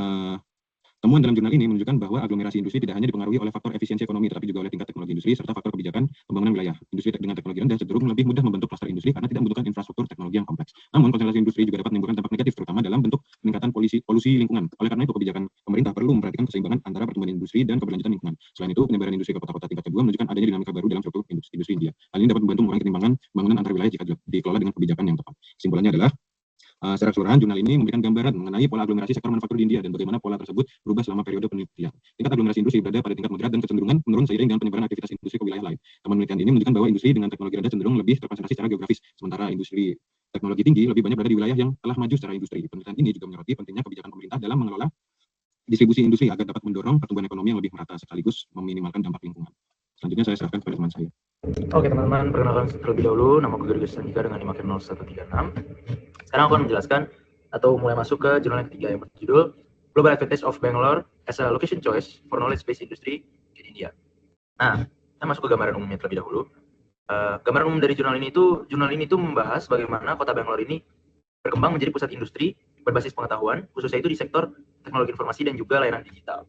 temuan dalam jurnal ini menunjukkan bahwa aglomerasi industri tidak hanya dipengaruhi oleh faktor efisiensi ekonomi, tetapi juga oleh tingkat teknologi industri serta faktor kebijakan pembangunan wilayah. Industri dengan teknologi rendah cenderung lebih mudah membentuk klaster industri karena tidak membutuhkan infrastruktur teknologi yang kompleks. Namun, konsentrasi industri juga dapat menimbulkan dampak negatif, terutama dalam bentuk peningkatan polusi lingkungan. Oleh karena itu, kebijakan pemerintah perlu memperhatikan keseimbangan antara pertumbuhan industri dan keberlanjutan lingkungan. Selain itu, penyebaran industri ke kota-kota tingkat kedua menunjukkan adanya dinamika baru dalam struktur industri India. Hal ini dapat membantu mengurangi ketimpangan pembangunan antar wilayah jika dikelola dengan kebijakan yang tepat. Kesimpulannya adalah, secara keseluruhan, jurnal ini memberikan gambaran mengenai pola aglomerasi sektor manufaktur di India dan bagaimana pola tersebut berubah selama periode penelitian. Tingkat aglomerasi industri berada pada tingkat moderat dan kecenderungan menurun seiring dengan penyebaran aktivitas industri ke wilayah lain. Temuan penelitian ini menunjukkan bahwa industri dengan teknologi rendah cenderung lebih terkonsentrasi secara geografis, sementara industri teknologi tinggi lebih banyak berada di wilayah yang telah maju secara industri. Penelitian ini juga menyoroti pentingnya kebijakan pemerintah dalam mengelola distribusi industri agar dapat mendorong pertumbuhan ekonomi yang lebih merata sekaligus meminimalkan dampak lingkungan. Selanjutnya saya serahkan kepada teman saya. Oke teman-teman, perkenalkan terlebih dahulu, nama aku Gergus Sandika dengan NIM 0136. Sekarang aku akan menjelaskan atau mulai masuk ke jurnal yang ketiga yang berjudul Global Advantage of Bangalore as a Location Choice for Knowledge-Based Industry in India. Nah, kita masuk ke gambaran umumnya terlebih dahulu. Gambaran umum dari jurnal ini itu membahas bagaimana kota Bangalore ini berkembang menjadi pusat industri berbasis pengetahuan, khususnya itu di sektor teknologi informasi dan juga layanan digital.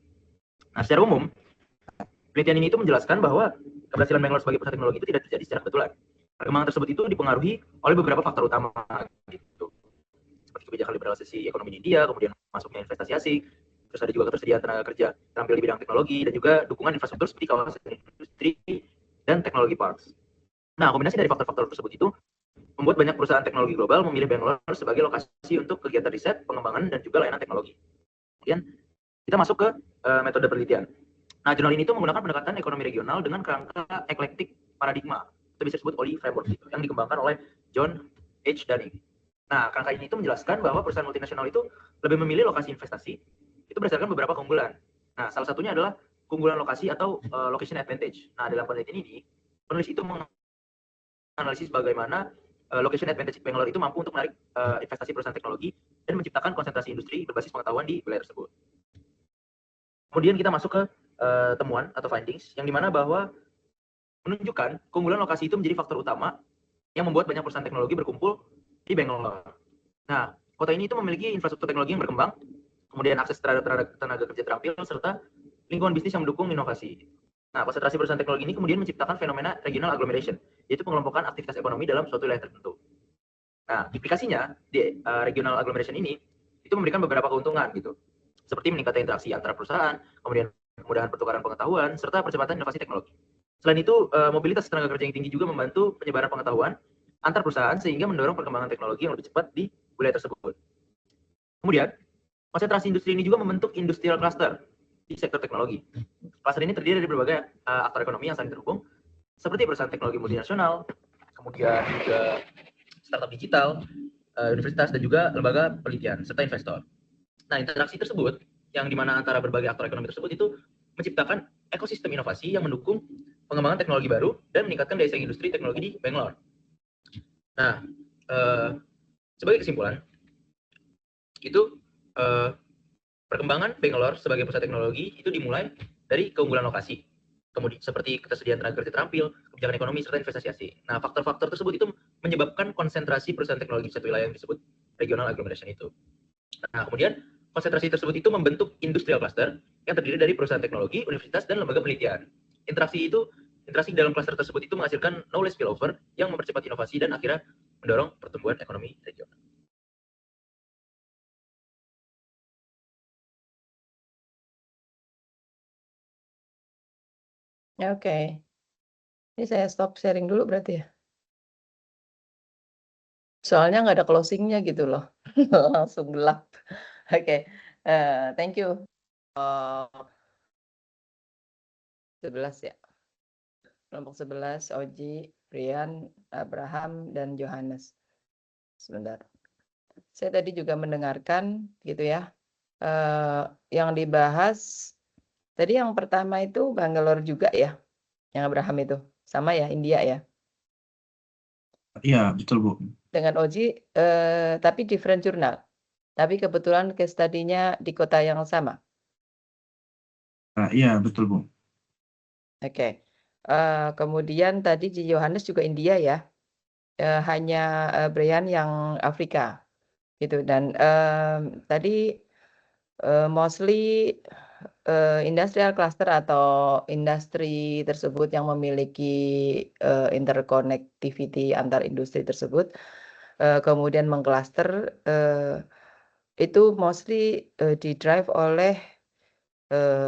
Nah, secara umum, penelitian ini itu menjelaskan bahwa keberhasilan Bangalore sebagai pusat teknologi itu tidak terjadi secara kebetulan. Perkembangan tersebut itu dipengaruhi oleh beberapa faktor utama, gitu. Seperti kebijakan liberalisasi ekonomi di India, kemudian masuknya investasi asing, terus ada juga ketersediaan tenaga kerja terampil di bidang teknologi, dan juga dukungan infrastruktur seperti kawasan industri dan teknologi parks. Nah, kombinasi dari faktor-faktor tersebut itu membuat banyak perusahaan teknologi global memilih Bangalore sebagai lokasi untuk kegiatan riset, pengembangan, dan juga layanan teknologi. Kemudian kita masuk ke metode penelitian. Nah, jurnal ini itu menggunakan pendekatan ekonomi regional dengan kerangka eclectic paradigma, atau bisa disebut OLI framework, yang dikembangkan oleh John H. Dunning. Nah, kerangka ini itu menjelaskan bahwa perusahaan multinasional itu lebih memilih lokasi investasi itu berdasarkan beberapa keunggulan. Nah, salah satunya adalah keunggulan lokasi atau location advantage. Nah, dalam penelitian ini, penulis itu menganalisis bagaimana location advantage Bangalore itu mampu untuk menarik investasi perusahaan teknologi dan menciptakan konsentrasi industri berbasis pengetahuan di wilayah tersebut. Kemudian kita masuk ke temuan atau findings, yang dimana bahwa menunjukkan keunggulan lokasi itu menjadi faktor utama yang membuat banyak perusahaan teknologi berkumpul di Bangalore. Nah, kota ini itu memiliki infrastruktur teknologi yang berkembang, kemudian akses terhadap tenaga kerja terampil, serta lingkungan bisnis yang mendukung inovasi. Nah, konsentrasi perusahaan teknologi ini kemudian menciptakan fenomena regional agglomeration, yaitu pengelompokan aktivitas ekonomi dalam suatu wilayah tertentu. Nah, implikasinya di regional agglomeration ini itu memberikan beberapa keuntungan gitu. seperti meningkatnya interaksi antara perusahaan, kemudian kemudahan pertukaran pengetahuan, serta percepatan inovasi teknologi. Selain itu, mobilitas tenaga kerja yang tinggi juga membantu penyebaran pengetahuan antar perusahaan sehingga mendorong perkembangan teknologi yang lebih cepat di wilayah tersebut. Kemudian, konsentrasi industri ini juga membentuk industrial cluster di sektor teknologi. Cluster ini terdiri dari berbagai aktor ekonomi yang saling terhubung, seperti perusahaan teknologi multinasional, kemudian juga startup digital, universitas, dan juga lembaga penelitian, serta investor. Nah, interaksi tersebut, yang dimana antara berbagai aktor ekonomi tersebut itu menciptakan ekosistem inovasi yang mendukung pengembangan teknologi baru dan meningkatkan daya saing industri teknologi di Bangalore. Nah, sebagai kesimpulan, itu perkembangan Bangalore sebagai pusat teknologi itu dimulai dari keunggulan lokasi, kemudian seperti ketersediaan tenaga kerja terampil, kebijakan ekonomi, serta investasi asing. Nah, faktor-faktor tersebut itu menyebabkan konsentrasi perusahaan teknologi di satu wilayah yang disebut regional agglomeration itu. Nah, kemudian konsentrasi tersebut itu membentuk industrial cluster yang terdiri dari perusahaan teknologi, universitas, dan lembaga penelitian. Interaksi dalam cluster tersebut itu menghasilkan knowledge spillover yang mempercepat inovasi dan akhirnya mendorong pertumbuhan ekonomi regional. Oke. Ini saya stop sharing dulu berarti ya? Soalnya nggak ada closing-nya gitu loh. Langsung gelap. Oke, thank you. 11 ya? Kelompok 11, Oji, Brian, Abraham, dan Johannes. Sebentar. Saya tadi juga mendengarkan gitu ya. Yang dibahas, tadi yang pertama itu Bangalore juga ya? Yang Abraham itu? Sama ya, India ya? Iya, betul Bu. Dengan Oji, tapi different jurnal. Tapi kebetulan case study-nya di kota yang sama. Iya, betul Bu. Oke. Kemudian tadi di Johannes juga India ya. Hanya Brian yang Afrika. Gitu. Dan tadi mostly industrial cluster atau industri tersebut yang memiliki interconnectivity antar industri tersebut, kemudian mengcluster, itu mostly didrive oleh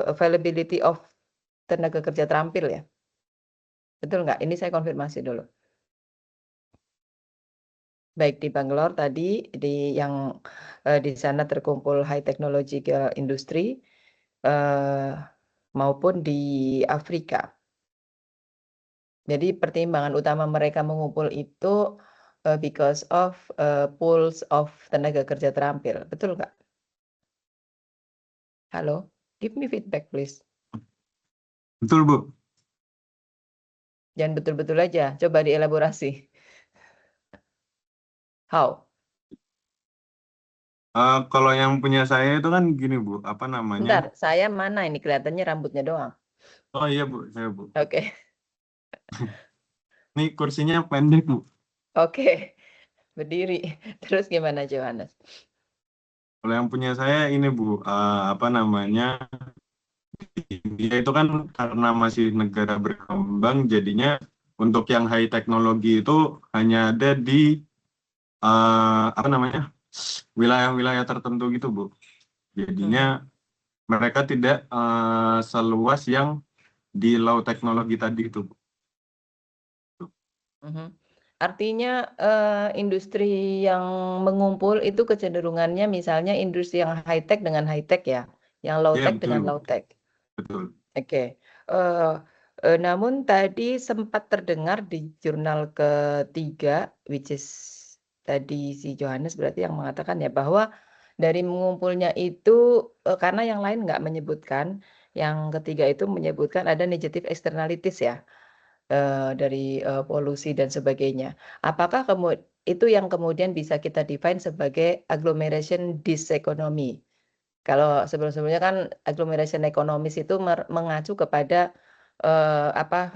availability of tenaga kerja terampil ya. Betul nggak? Ini saya konfirmasi dulu. Baik di Bangalore tadi, yang di sana terkumpul high technological industry, maupun di Afrika. Jadi pertimbangan utama mereka mengumpul itu because of pools of tenaga kerja terampil. Betul nggak? Halo, give me feedback please. Betul, Bu. Jangan betul-betul aja, coba dielaborasi. How? Kalau yang punya saya itu kan gini, Bu, apa namanya? Bentar, saya mana ini kelihatannya rambutnya doang. Oh iya, Bu, saya, Bu. Oke. Ini kursinya pendek, Bu. Oke, berdiri. Terus gimana Johannes? Kalau yang punya saya ini, Bu, apa namanya? India itu kan karena masih negara berkembang, jadinya untuk yang high teknologi itu hanya ada di apa namanya, wilayah-wilayah tertentu gitu, Bu. Jadinya mereka tidak seluas yang di low teknologi tadi itu, Bu. Artinya industri yang mengumpul itu kecenderungannya misalnya industri yang high tech dengan high tech ya, yang low Iya, tech betul, dengan Bu. low tech. Betul. Oke. Namun tadi sempat terdengar di jurnal ketiga, which is tadi si Johannes berarti yang mengatakan ya bahwa dari mengumpulnya itu karena yang lain nggak menyebutkan, yang ketiga itu menyebutkan ada negative externalities ya. Dari polusi dan sebagainya. Apakah itu yang kemudian bisa kita define sebagai agglomeration diseconomy? Kalau sebelum-sebelumnya kan agglomeration ekonomis itu mengacu kepada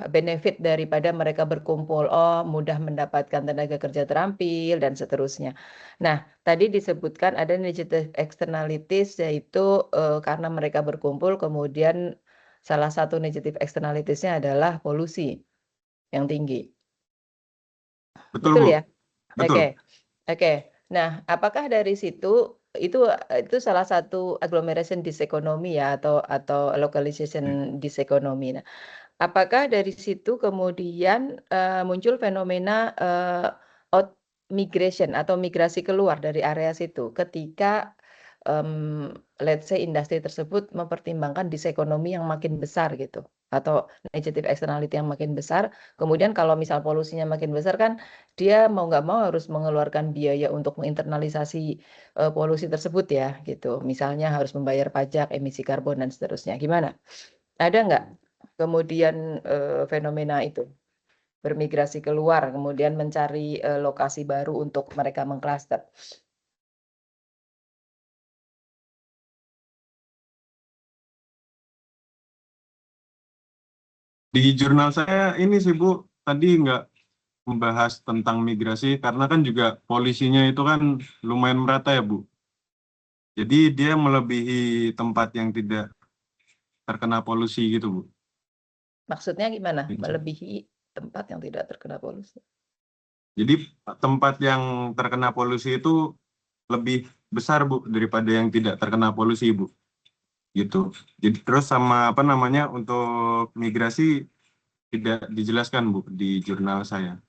benefit daripada mereka berkumpul, mudah mendapatkan tenaga kerja terampil dan seterusnya. Nah, tadi disebutkan ada negative externalities yaitu karena mereka berkumpul kemudian salah satu negative externalities-nya adalah polusi yang tinggi. Betul, Betul Bu. ya? Betul. Oke. Nah, apakah dari situ itu salah satu agglomeration diseconomy ya atau localization diseconomy. Nah, apakah dari situ kemudian muncul fenomena out migration atau migrasi keluar dari area situ ketika let's say industri tersebut mempertimbangkan diseconomy yang makin besar gitu atau negative externality yang makin besar. Kemudian kalau misal polusinya makin besar kan dia mau nggak mau harus mengeluarkan biaya untuk menginternalisasi polusi tersebut ya gitu. Misalnya harus membayar pajak, emisi karbon dan seterusnya. Gimana? Ada nggak kemudian fenomena itu bermigrasi keluar, kemudian mencari lokasi baru untuk mereka mengklaster? Di jurnal saya ini sih Bu, tadi nggak membahas tentang migrasi karena kan juga polisinya itu kan lumayan merata ya Bu. Jadi dia melebihi tempat yang tidak terkena polusi gitu Bu. Maksudnya gimana? Gitu. Melebihi tempat yang tidak terkena polusi. Jadi tempat yang terkena polusi itu lebih besar Bu daripada yang tidak terkena polusi Bu. Gitu. Jadi terus sama apa namanya untuk migrasi tidak dijelaskan Bu di jurnal saya.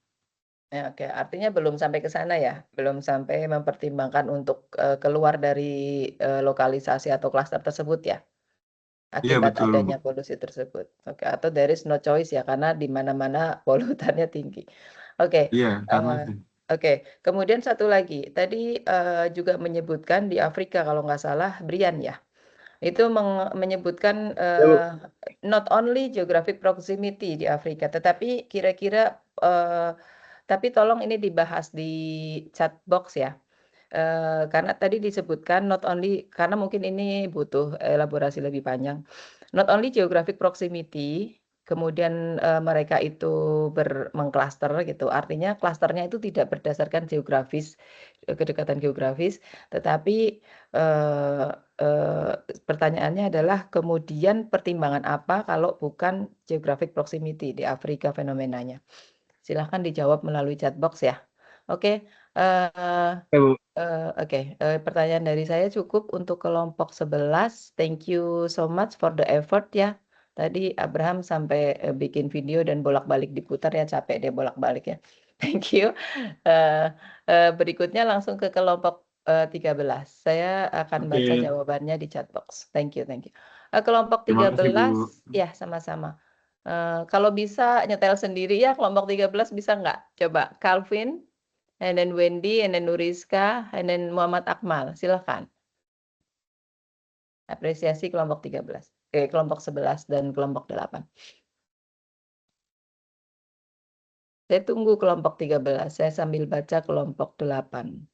Ya, oke, artinya belum sampai ke sana ya, belum sampai mempertimbangkan untuk keluar dari lokalisasi atau klaster tersebut ya, Iya akibat betul Bu. adanya polusi tersebut. Oke, atau there is no choice ya, karena di mana-mana polutannya tinggi. Oke, Iya karena oke. Kemudian satu lagi, tadi juga menyebutkan di Afrika kalau nggak salah, Brian ya, itu menyebutkan not only geographic proximity di Afrika, tetapi kira-kira tapi tolong ini dibahas di chat box ya. Karena tadi disebutkan not only karena mungkin ini butuh elaborasi lebih panjang. Not only geographic proximity, kemudian mereka itu mengklaster gitu. Artinya klasternya itu tidak berdasarkan geografis, kedekatan geografis, tetapi pertanyaannya adalah kemudian pertimbangan apa kalau bukan geographic proximity di Afrika fenomenanya? Silahkan dijawab melalui chat box ya. Oke, pertanyaan dari saya cukup untuk kelompok 11. Thank you so much for the effort ya. Tadi Abraham sampai bikin video dan bolak-balik diputar ya, capek deh bolak-balik ya. Thank you. Berikutnya langsung ke kelompok 13. Saya akan baca jawabannya di chat box. Thank you, thank you. Kelompok Terima kasih, 13, Bu. ya sama-sama. Kalau bisa nyetel sendiri ya kelompok 13 bisa nggak? Coba Calvin, and then Wendy, and then Nuriska, and then Muhammad Akmal. Silahkan. Apresiasi kelompok 13. Kelompok 11 dan kelompok 8. Saya tunggu kelompok 13. Saya sambil baca kelompok 8.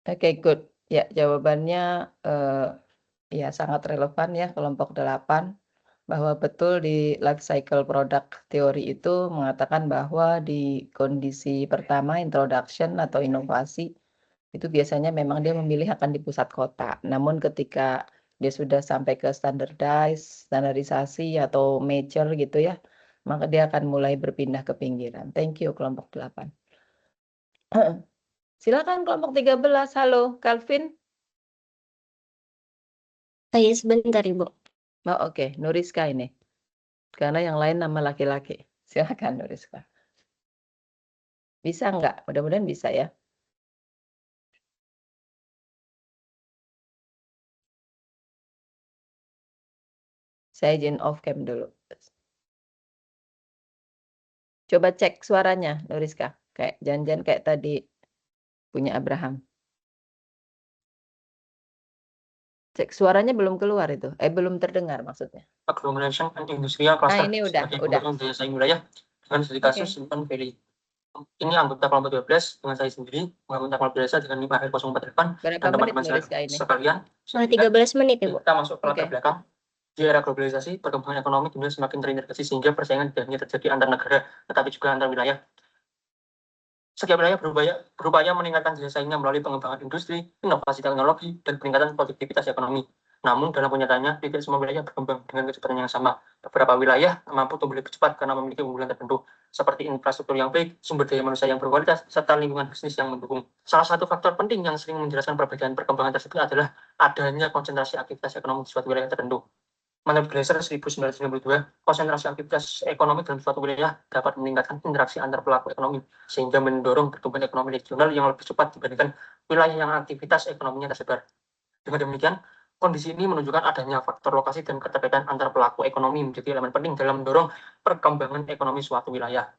Oke, good. Ya, jawabannya ya sangat relevan ya kelompok 8 bahwa betul di life cycle product theory itu mengatakan bahwa di kondisi pertama introduction atau inovasi itu biasanya memang dia memilih akan di pusat kota. Namun ketika dia sudah sampai ke standarisasi atau mature gitu ya, maka dia akan mulai berpindah ke pinggiran. Thank you kelompok 8. Silakan kelompok 13. Halo, Calvin. Iya, sebentar Ibu. Oh, oke. Nuriska ini. Karena yang lain nama laki-laki. Silakan Nuriska. Bisa nggak? Mudah-mudahan bisa ya. Saya izin off cam dulu. Coba cek suaranya, Nuriska. Kayak jangan-jangan kayak tadi punya Abraham. Cek suaranya belum keluar itu. Belum terdengar maksudnya. Agglomeration and industrial cluster. Ini udah. Daya saing wilayah dengan studi kasus Silicon Valley. Ini anggota kelompok 12 dengan saya sendiri, anggota kelompok desa dengan 5,48. Berapa dan menit teman-teman saya Nuriska ini? sekalian. Sudah 13 menit Ibu. Kita masuk ke latar belakang. Di era globalisasi, perkembangan ekonomi dunia semakin terintegrasi sehingga persaingan tidak hanya terjadi antar negara, tetapi juga antar wilayah. Setiap wilayah berupaya meningkatkan daya saingnya melalui pengembangan industri, inovasi teknologi, dan peningkatan produktivitas ekonomi. Namun dalam kenyataannya, tidak semua wilayah berkembang dengan kecepatan yang sama. Beberapa wilayah mampu tumbuh lebih cepat karena memiliki unggulan tertentu, seperti infrastruktur yang baik, sumber daya manusia yang berkualitas, serta lingkungan bisnis yang mendukung. Salah satu faktor penting yang sering menjelaskan perbedaan perkembangan tersebut adalah adanya konsentrasi aktivitas ekonomi di suatu wilayah tertentu. Menurut Glaser 1992, konsentrasi aktivitas ekonomi dalam suatu wilayah dapat meningkatkan interaksi antar pelaku ekonomi, sehingga mendorong pertumbuhan ekonomi regional yang lebih cepat dibandingkan wilayah yang aktivitas ekonominya tersebar. Dengan demikian, kondisi ini menunjukkan adanya faktor lokasi dan keterkaitan antar pelaku ekonomi menjadi elemen penting dalam mendorong perkembangan ekonomi suatu wilayah.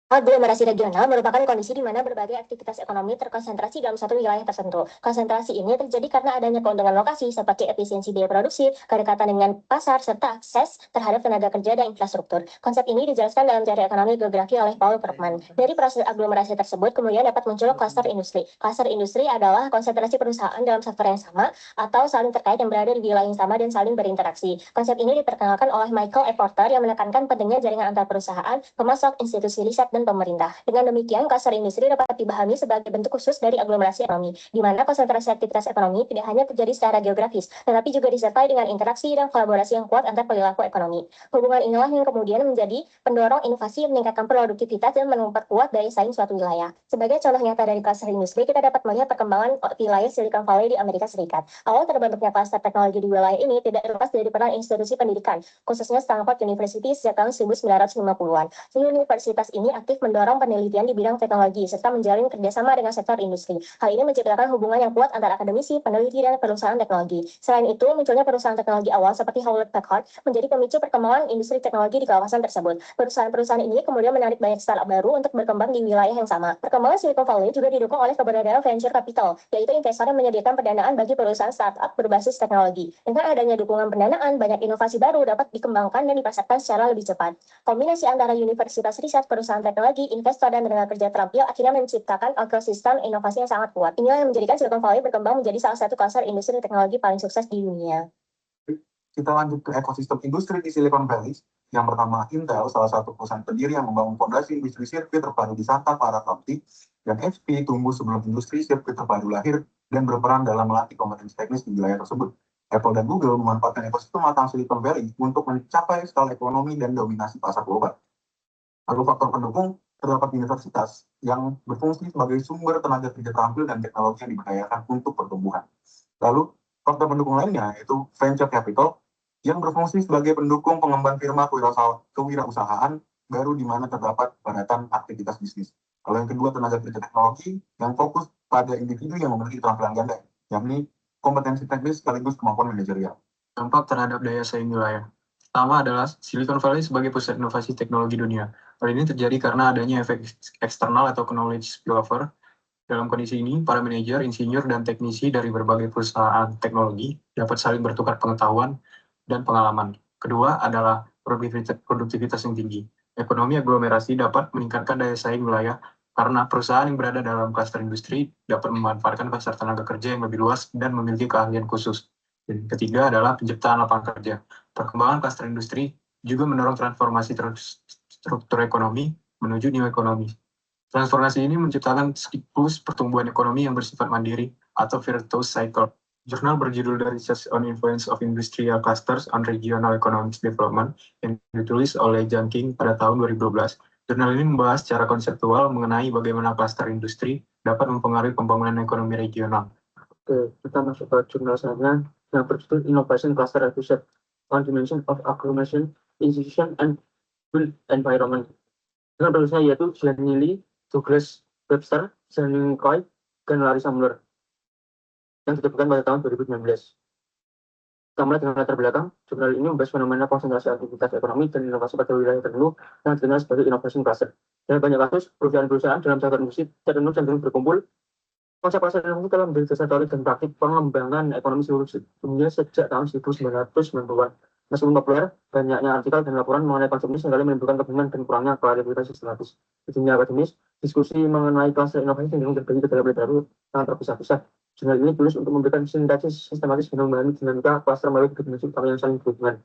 Aglomerasi regional merupakan kondisi di mana berbagai aktivitas ekonomi terkonsentrasi dalam satu wilayah tertentu. Konsentrasi ini terjadi karena adanya keuntungan lokasi seperti efisiensi biaya produksi, kedekatan dengan pasar, serta akses terhadap tenaga kerja dan infrastruktur. Konsep ini dijelaskan dalam teori ekonomi geografi oleh Paul Krugman. Dari proses aglomerasi tersebut, kemudian dapat muncul klaster industri. Klaster industri adalah konsentrasi perusahaan dalam sektor yang sama atau saling terkait yang berada di wilayah yang sama dan saling berinteraksi. Konsep ini diperkenalkan oleh Michael E. Porter yang menekankan pentingnya jaringan antar perusahaan, pemasok, institusi riset, dan pemerintah. Dengan demikian, klaster industri dapat dipahami sebagai bentuk khusus dari aglomerasi ekonomi, di mana konsentrasi aktivitas ekonomi tidak hanya terjadi secara geografis, tetapi juga disertai dengan interaksi dan kolaborasi yang kuat antar perilaku ekonomi. Hubungan inilah yang kemudian menjadi pendorong inovasi, meningkatkan produktivitas, dan memperkuat daya saing suatu wilayah. Sebagai contoh nyata dari klaster industri, kita dapat melihat perkembangan wilayah Silicon Valley di Amerika Serikat. Awal terbentuknya klaster teknologi di wilayah ini tidak lepas dari peran institusi pendidikan, khususnya Stanford University sejak tahun 1950-an. Universitas ini aktif mendorong penelitian di bidang teknologi serta menjalin kerjasama dengan sektor industri. Hal ini menciptakan hubungan yang kuat antara akademisi, peneliti, dan perusahaan teknologi. Selain itu, munculnya perusahaan teknologi awal seperti Hewlett Packard menjadi pemicu perkembangan industri teknologi di kawasan tersebut. Perusahaan-perusahaan ini kemudian menarik banyak startup baru untuk berkembang di wilayah yang sama. Perkembangan Silicon Valley juga didukung oleh keberadaan venture capital, yaitu investor yang menyediakan pendanaan bagi perusahaan startup berbasis teknologi. Dengan adanya dukungan pendanaan, banyak inovasi baru dapat dikembangkan dan dipasarkan secara lebih cepat. Kombinasi antara universitas riset, perusahaan teknologi, investor, dan tenaga kerja terampil akhirnya menciptakan ekosistem inovasi yang sangat kuat. Inilah yang menjadikan Silicon Valley berkembang menjadi salah satu klaster industri teknologi paling sukses di dunia. Kita lanjut ke ekosistem industri di Silicon Valley. Yang pertama, Intel, salah satu perusahaan pendiri yang membangun fondasi industri sirkuit terpadu di Santa Clara County, dan HP tumbuh sebelum industri sirkuit terpadu lahir dan berperan dalam melatih kompetensi teknis di wilayah tersebut. Apple dan Google memanfaatkan ekosistem matang Silicon Valley untuk mencapai skala ekonomi dan dominasi pasar global. Lalu faktor pendukung, terdapat universitas yang berfungsi sebagai sumber tenaga kerja terampil dan teknologi yang diberdayakan untuk pertumbuhan. Lalu faktor pendukung lainnya yaitu venture capital yang berfungsi sebagai pendukung pengembangan firma kewirausahaan baru di mana terdapat padatan aktivitas bisnis. Kalau yang kedua, tenaga kerja teknologi yang fokus pada individu yang memiliki keterampilan ganda, yakni kompetensi teknis sekaligus kemampuan manajerial. Dampak terhadap daya saing wilayah. Pertama adalah Silicon Valley sebagai pusat inovasi teknologi dunia. Hal ini terjadi karena adanya efek eksternal atau knowledge spillover. Dalam kondisi ini, para manajer, insinyur, dan teknisi dari berbagai perusahaan teknologi dapat saling bertukar pengetahuan dan pengalaman. Kedua adalah produktivitas yang tinggi. Ekonomi aglomerasi dapat meningkatkan daya saing wilayah karena perusahaan yang berada dalam klaster industri dapat memanfaatkan pasar tenaga kerja yang lebih luas dan memiliki keahlian khusus. Dan ketiga adalah penciptaan lapangan kerja. Perkembangan klaster industri juga mendorong transformasi struktur ekonomi menuju new ekonomi. Transformasi ini menciptakan siklus pertumbuhan ekonomi yang bersifat mandiri atau virtuous cycle. Jurnal berjudul The Research on Influence of Industrial Clusters on Regional Economic Development yang ditulis oleh Jiang Qing pada tahun 2012. Jurnal ini membahas secara konseptual mengenai bagaimana klaster industri dapat mempengaruhi pembangunan ekonomi regional. Oke, kita masuk ke jurnal selanjutnya yang berjudul Innovation Cluster Research on Dimension of Agglomeration, Institution, and Built Environment. Dengan penulisnya yaitu Jenny Lee, Douglas Webster, Jenny Coy, dan Larissa Muller yang diterbitkan pada tahun 2019. Kita mulai dengan latar belakang. Jurnal ini membahas fenomena konsentrasi aktivitas ekonomi dan inovasi pada wilayah tertentu yang dikenal sebagai innovation cluster. Dalam banyak kasus, perusahaan-perusahaan dalam sektor industri tertentu cenderung berkumpul. Konsep cluster inovasi telah menjadi dasar teori dan praktik pengembangan ekonomi seluruh dunia sejak tahun 1990-an. Meskipun populer, banyaknya artikel dan laporan mengenai konsep ini seringkali menimbulkan kebingungan dan kurangnya klarifikasi sistematis. Di dunia akademis, diskusi mengenai cluster inovasi cenderung terbagi ke dalam literatur yang terpisah-pisah. Jurnal ini ditulis untuk memberikan sintesis sistematis dan memahami dinamika klaster melalui dimensi utama yang saling berhubungan.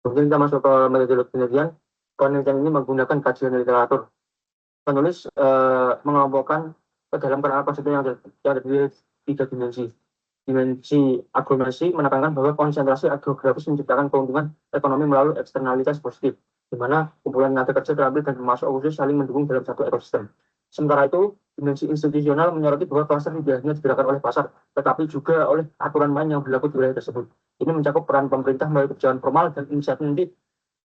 Kemudian kita masuk ke metodologi penelitian. Penelitian ini menggunakan kajian literatur. Penulis mengelompokkan ke dalam kerangka konsep yang terdiri 3 dimensi. Dimensi aglomerasi menekankan bahwa konsentrasi geografis menciptakan keuntungan ekonomi melalui eksternalitas positif, di mana kumpulan tenaga kerja terampil dan termasuk khusus saling mendukung dalam satu ekosistem. Sementara itu, dimensi institusional menyoroti bahwa klaster tidak hanya digerakkan oleh pasar, tetapi juga oleh aturan main yang berlaku di wilayah tersebut. Ini mencakup peran pemerintah melalui kebijakan formal dan insentif,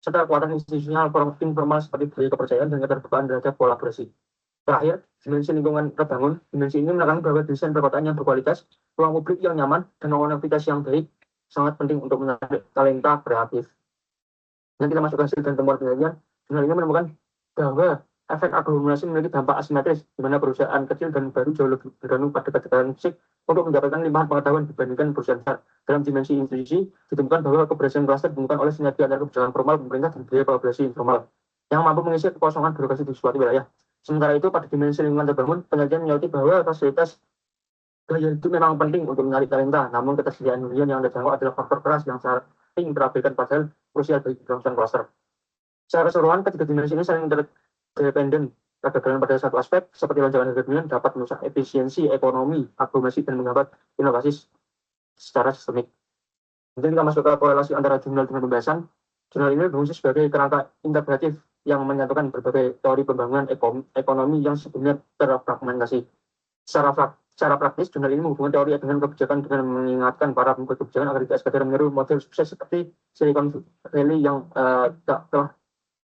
serta kekuatan institusional informal seperti budaya kepercayaan dan keterbukaan terhadap kolaborasi. Terakhir, dimensi lingkungan terbangun. Dimensi ini menekankan bahwa desain perkotaan yang berkualitas, ruang publik yang nyaman, dan konektivitas yang baik sangat penting untuk menarik talenta kreatif. Dan kita masuk ke hasil dan temuan penelitian. Jurnal ini menemukan bahwa efek aglomerasi memiliki dampak asimetris, di mana perusahaan kecil dan baru jauh lebih bergantung pada kedekatan fisik untuk mendapatkan limpahan pengetahuan dibandingkan perusahaan besar. Dalam dimensi institusi, ditemukan bahwa keberhasilan klaster ditemukan oleh sinergi antara kebijakan formal pemerintah dan biaya kolaborasi informal yang mampu mengisi kekosongan birokrasi di suatu wilayah. Sementara itu, pada dimensi lingkungan terbangun, penelitian menyoroti bahwa fasilitas gaya hidup memang penting untuk menarik talenta, namun ketersediaan hunian yang terjangkau adalah faktor keras yang sering terabaikan padahal krusial bagi keberlangsungan klaster. Secara keseluruhan, ketiga dimensi ini saling interdependen. Kegagalan pada satu aspek, seperti lonjakan harga hunian, dapat merusak efisiensi ekonomi, aglomerasi, dan menghambat inovasi secara sistemik. Kemudian kita masuk ke korelasi antara jurnal dengan pembahasan. Jurnal ini berfungsi sebagai kerangka integratif yang menyatukan berbagai teori pembangunan ekonomi yang sebelumnya terfragmentasi. Secara praktis, jurnal ini menghubungkan teori dengan kebijakan dengan mengingatkan para pembuat kebijakan agar tidak sekadar meniru model sukses seperti Silicon Valley yang telah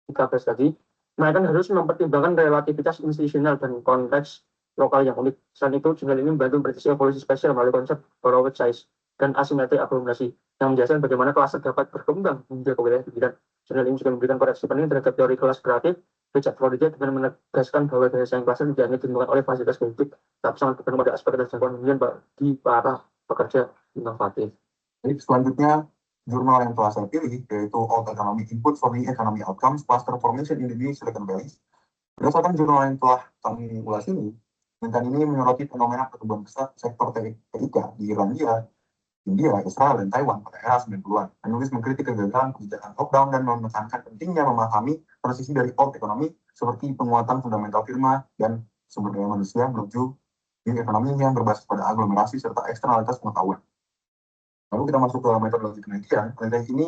kita bahas tadi, melainkan harus mempertimbangkan relativitas institusional dan konteks lokal yang unik. Selain itu, jurnal ini membantu memprediksi evolusi spesial melalui konsep borrowed size dan asimetri aglomerasi yang menjelaskan bagaimana klaster dapat berkembang hingga ke wilayah pikiran. Jurnal ini juga memberikan koreksi penting terhadap teori kelas kreatif Richard Florida dengan menegaskan bahwa daya saing klaster tidak hanya ditemukan oleh fasilitas politik, tapi sangat bergantung pada aspek keterjangkauan hunian bagi para pekerja inovatif. Jadi selanjutnya, jurnal yang telah saya pilih yaitu Old Economic Input for the Economic Outcomes Cluster Formation in the New Silicon Valley. Berdasarkan jurnal yang telah kami ulas ini, penelitian ini menyoroti fenomena pertumbuhan besar sektor TIK di Irlandia, India, Israel, dan Taiwan pada era 90-an. Penulis mengkritik kegagalan kebijakan top-down dan menekankan pentingnya memahami transisi dari old economy seperti penguatan fundamental firma dan sumber daya manusia menuju new economy yang berbasis pada aglomerasi serta eksternalitas pengetahuan. Lalu kita masuk ke metodologi penelitian. Penelitian ini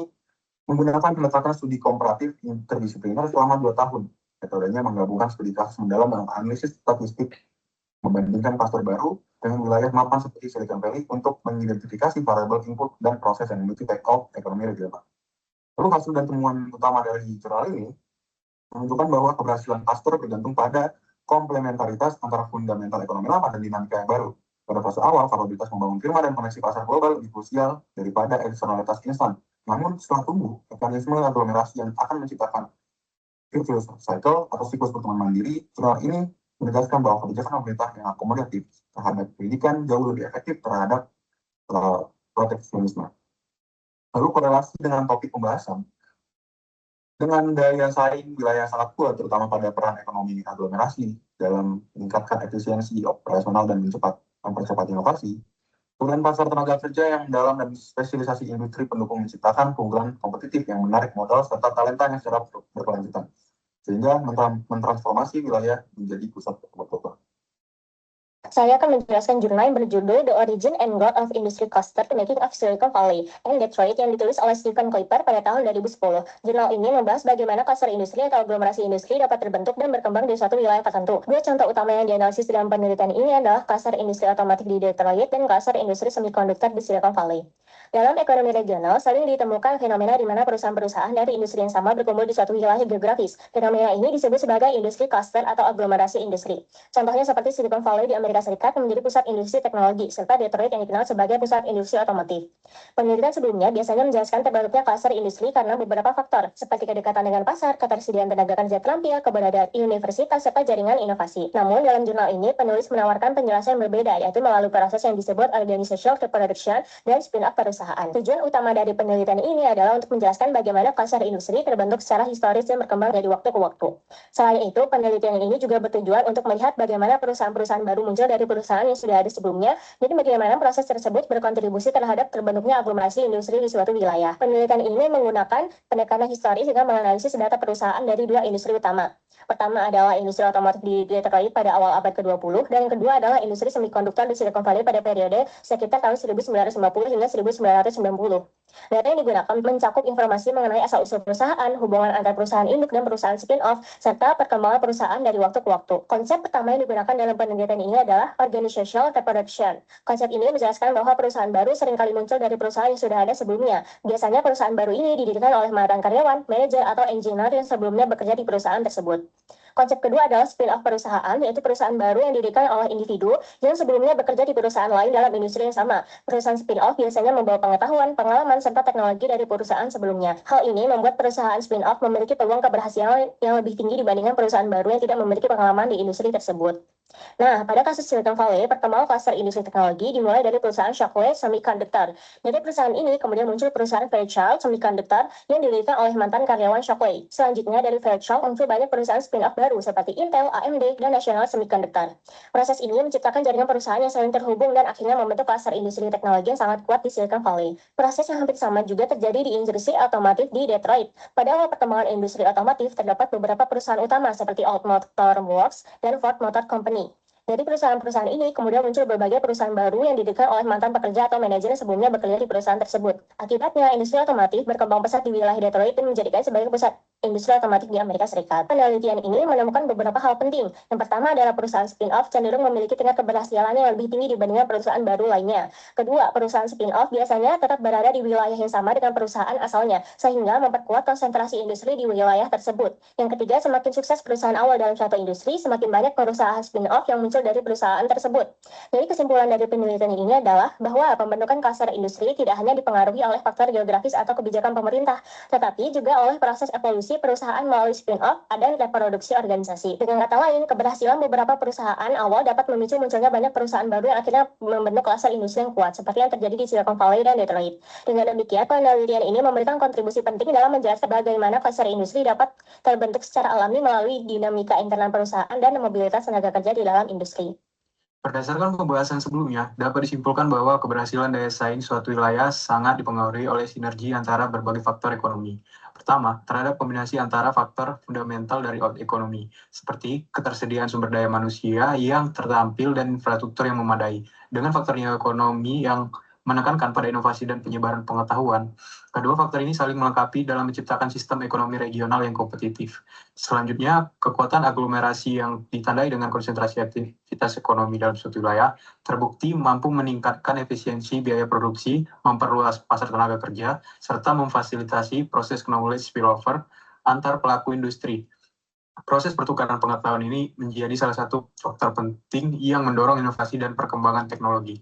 menggunakan pendekatan studi komparatif interdisipliner selama 2 tahun. Metodenya menggabungkan studi kasus mendalam dan analisis statistik, membandingkan klaster baru dengan wilayah mapan seperti Silicon Valley untuk mengidentifikasi variabel input dan proses yang memiliki take-off ekonomi regional. Lalu hasil dan temuan utama dari jurnal ini menunjukkan bahwa keberhasilan klaster bergantung pada komplementaritas antara fundamental ekonomi lama dan dinamika yang baru. Pada fase awal, kapabilitas membangun firma dan koneksi pasar global lebih krusial daripada eksternalitas instan. Namun setelah tumbuh, mekanisme aglomerasi yang akan menciptakan virtuous cycle atau siklus pertumbuhan mandiri, jurnal ini menegaskan bahwa kebijakan pemerintah yang akomodatif terhadap pendidikan jauh lebih efektif terhadap proteksionisme. Lalu korelasi dengan topik pembahasan, dengan daya saing wilayah sangat kuat, terutama pada peran ekonomi aglomerasi dalam meningkatkan efisiensi operasional dan mempercepat inovasi, kemudian pasar tenaga kerja yang dalam dan spesialisasi industri pendukung menciptakan keunggulan kompetitif yang menarik modal serta talenta yang secara berkelanjutan, sehingga mentransformasi wilayah menjadi pusat kota. Saya akan menjelaskan jurnal yang berjudul The Origin and Growth of Industry Cluster, The Making of Silicon Valley and Detroit yang ditulis oleh Stephen Kuiper pada tahun 2010. Jurnal ini membahas bagaimana klaster industri atau aglomerasi industri dapat terbentuk dan berkembang di suatu wilayah tertentu. 2 contoh utama yang dianalisis dalam penelitian ini adalah klaster industri otomotif di Detroit dan klaster industri semikonduktor di Silicon Valley. Dalam ekonomi regional, sering ditemukan fenomena di mana perusahaan-perusahaan dari industri yang sama berkumpul di suatu wilayah geografis. Fenomena ini disebut sebagai industri cluster atau aglomerasi industri. Contohnya seperti Silicon Valley di Amerika Serikat yang menjadi pusat industri teknologi, serta Detroit yang dikenal sebagai pusat industri otomotif. Penelitian sebelumnya biasanya menjelaskan terbentuknya klaster industri karena beberapa faktor, seperti kedekatan dengan pasar, ketersediaan tenaga kerja terampil, keberadaan universitas, serta jaringan inovasi. Namun, dalam jurnal ini, penulis menawarkan penjelasan yang berbeda, yaitu melalui proses yang disebut organizational reproduction dan spin-off perusahaan. Tujuan utama dari penelitian ini adalah untuk menjelaskan bagaimana klaster industri terbentuk secara historis dan berkembang dari waktu ke waktu. Selain itu, penelitian ini juga bertujuan untuk melihat bagaimana perusahaan-perusahaan baru muncul muncul dari perusahaan yang sudah ada sebelumnya. Jadi bagaimana proses tersebut berkontribusi terhadap terbentuknya aglomerasi industri di suatu wilayah. Penelitian ini menggunakan pendekatan historis dengan menganalisis data perusahaan dari dua industri utama. Pertama adalah industri otomotif di Detroit pada awal abad ke-20, dan yang kedua adalah industri semikonduktor di Silicon Valley pada periode sekitar tahun 1950 hingga 1990. Data yang digunakan mencakup informasi mengenai asal-usul perusahaan, hubungan antar perusahaan induk dan perusahaan spin-off, serta perkembangan perusahaan dari waktu ke waktu. Konsep pertama yang digunakan dalam penelitian ini adalah organizational reproduction. Konsep ini menjelaskan bahwa perusahaan baru seringkali muncul dari perusahaan yang sudah ada sebelumnya. Biasanya perusahaan baru ini didirikan oleh mantan karyawan, manajer, atau engineer yang sebelumnya bekerja di perusahaan tersebut. Konsep kedua adalah spin-off perusahaan, yaitu perusahaan baru yang didirikan oleh individu yang sebelumnya bekerja di perusahaan lain dalam industri yang sama. Perusahaan spin-off biasanya membawa pengetahuan, pengalaman, serta teknologi dari perusahaan sebelumnya. Hal ini membuat perusahaan spin-off memiliki peluang keberhasilan yang lebih tinggi dibandingkan perusahaan baru yang tidak memiliki pengalaman di industri tersebut. Nah, pada kasus Silicon Valley, perkembangan klaster industri teknologi dimulai dari perusahaan Shockwave Semiconductor. Dari perusahaan ini kemudian muncul perusahaan Fairchild Semiconductor yang didirikan oleh mantan karyawan Shockwave. Selanjutnya dari Fairchild muncul banyak perusahaan spin-off baru seperti Intel, AMD, dan National Semiconductor. Proses ini menciptakan jaringan perusahaan yang saling terhubung dan akhirnya membentuk klaster industri teknologi yang sangat kuat di Silicon Valley. Proses yang hampir sama juga terjadi di industri otomotif di Detroit. Pada awal perkembangan industri otomotif terdapat beberapa perusahaan utama seperti Ford Motor Works dan Ford Motor Company. Dari perusahaan-perusahaan ini kemudian muncul berbagai perusahaan baru yang didirikan oleh mantan pekerja atau manajer yang sebelumnya bekerja di perusahaan tersebut. Akibatnya, industri otomotif berkembang pesat di wilayah Detroit dan menjadikan sebagai pusat industri otomotif di Amerika Serikat. Penelitian ini menemukan beberapa hal penting. Yang pertama adalah perusahaan spin-off cenderung memiliki tingkat keberhasilan yang lebih tinggi dibandingkan perusahaan baru lainnya. Kedua, perusahaan spin-off biasanya tetap berada di wilayah yang sama dengan perusahaan asalnya, sehingga memperkuat konsentrasi industri di wilayah tersebut. Yang ketiga, semakin sukses perusahaan awal dalam suatu industri, semakin banyak perusahaan spin-off yang muncul dari perusahaan tersebut. Jadi kesimpulan dari penelitian ini adalah bahwa pembentukan klaster industri tidak hanya dipengaruhi oleh faktor geografis atau kebijakan pemerintah, tetapi juga oleh proses evolusi perusahaan melalui spin-off dan reproduksi organisasi. Dengan kata lain, keberhasilan beberapa perusahaan awal dapat memicu munculnya banyak perusahaan baru yang akhirnya membentuk klaster industri yang kuat, seperti yang terjadi di Silicon Valley dan Detroit. Dengan demikian, penelitian ini memberikan kontribusi penting dalam menjelaskan bagaimana klaster industri dapat terbentuk secara alami melalui dinamika internal perusahaan dan mobilitas tenaga kerja di dalam industri. Berdasarkan pembahasan sebelumnya, dapat disimpulkan bahwa keberhasilan daya saing suatu wilayah sangat dipengaruhi oleh sinergi antara berbagai faktor ekonomi. Pertama, terhadap kombinasi antara faktor fundamental dari ekonomi, seperti ketersediaan sumber daya manusia yang tertampil dan infrastruktur yang memadai, dengan faktor ekonomi yang menekankan pada inovasi dan penyebaran pengetahuan. Kedua faktor ini saling melengkapi dalam menciptakan sistem ekonomi regional yang kompetitif. Selanjutnya, kekuatan aglomerasi yang ditandai dengan konsentrasi aktivitas ekonomi dalam suatu wilayah terbukti mampu meningkatkan efisiensi biaya produksi, memperluas pasar tenaga kerja, serta memfasilitasi proses knowledge spillover antar pelaku industri. Proses pertukaran pengetahuan ini menjadi salah satu faktor penting yang mendorong inovasi dan perkembangan teknologi.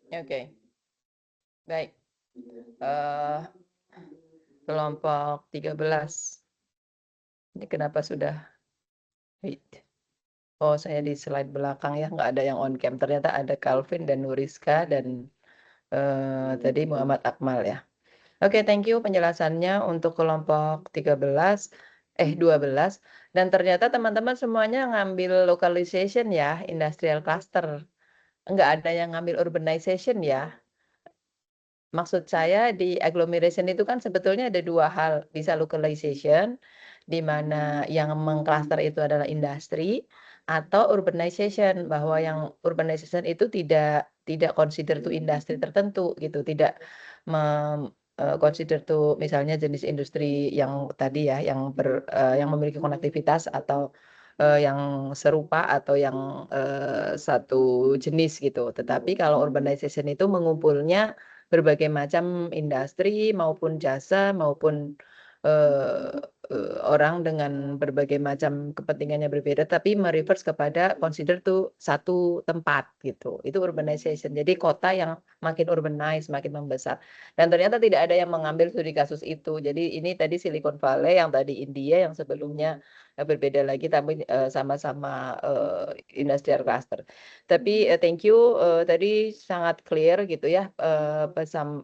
Oke, baik. Kelompok 13. Ini kenapa sudah? Wait. Oh, saya di slide belakang ya, nggak ada yang on cam. Ternyata ada Calvin dan Nuriska dan tadi Muhammad Akmal ya. Oke, thank you penjelasannya untuk kelompok 12. Dan ternyata teman-teman semuanya ngambil localization ya, industrial cluster. Nggak ada yang ngambil urbanization ya. Maksud saya di agglomeration itu kan sebetulnya ada dua hal, bisa localization, di mana yang mengcluster itu adalah industri, atau urbanization, bahwa yang urbanization itu tidak consider to industri tertentu gitu, tidak consider to misalnya jenis industri yang tadi ya, yang memiliki konektivitas atau yang serupa atau yang satu jenis gitu. Tetapi kalau urbanization itu mengumpulnya berbagai macam industri maupun jasa maupun orang dengan berbagai macam kepentingannya berbeda, tapi mereverse kepada consider to satu tempat gitu. Itu urbanization. Jadi kota yang makin urbanized, makin membesar. Dan ternyata tidak ada yang mengambil studi kasus itu. Jadi ini tadi Silicon Valley, yang tadi India, yang sebelumnya berbeda lagi, tapi sama-sama industrial cluster. Tapi thank you, tadi sangat clear gitu ya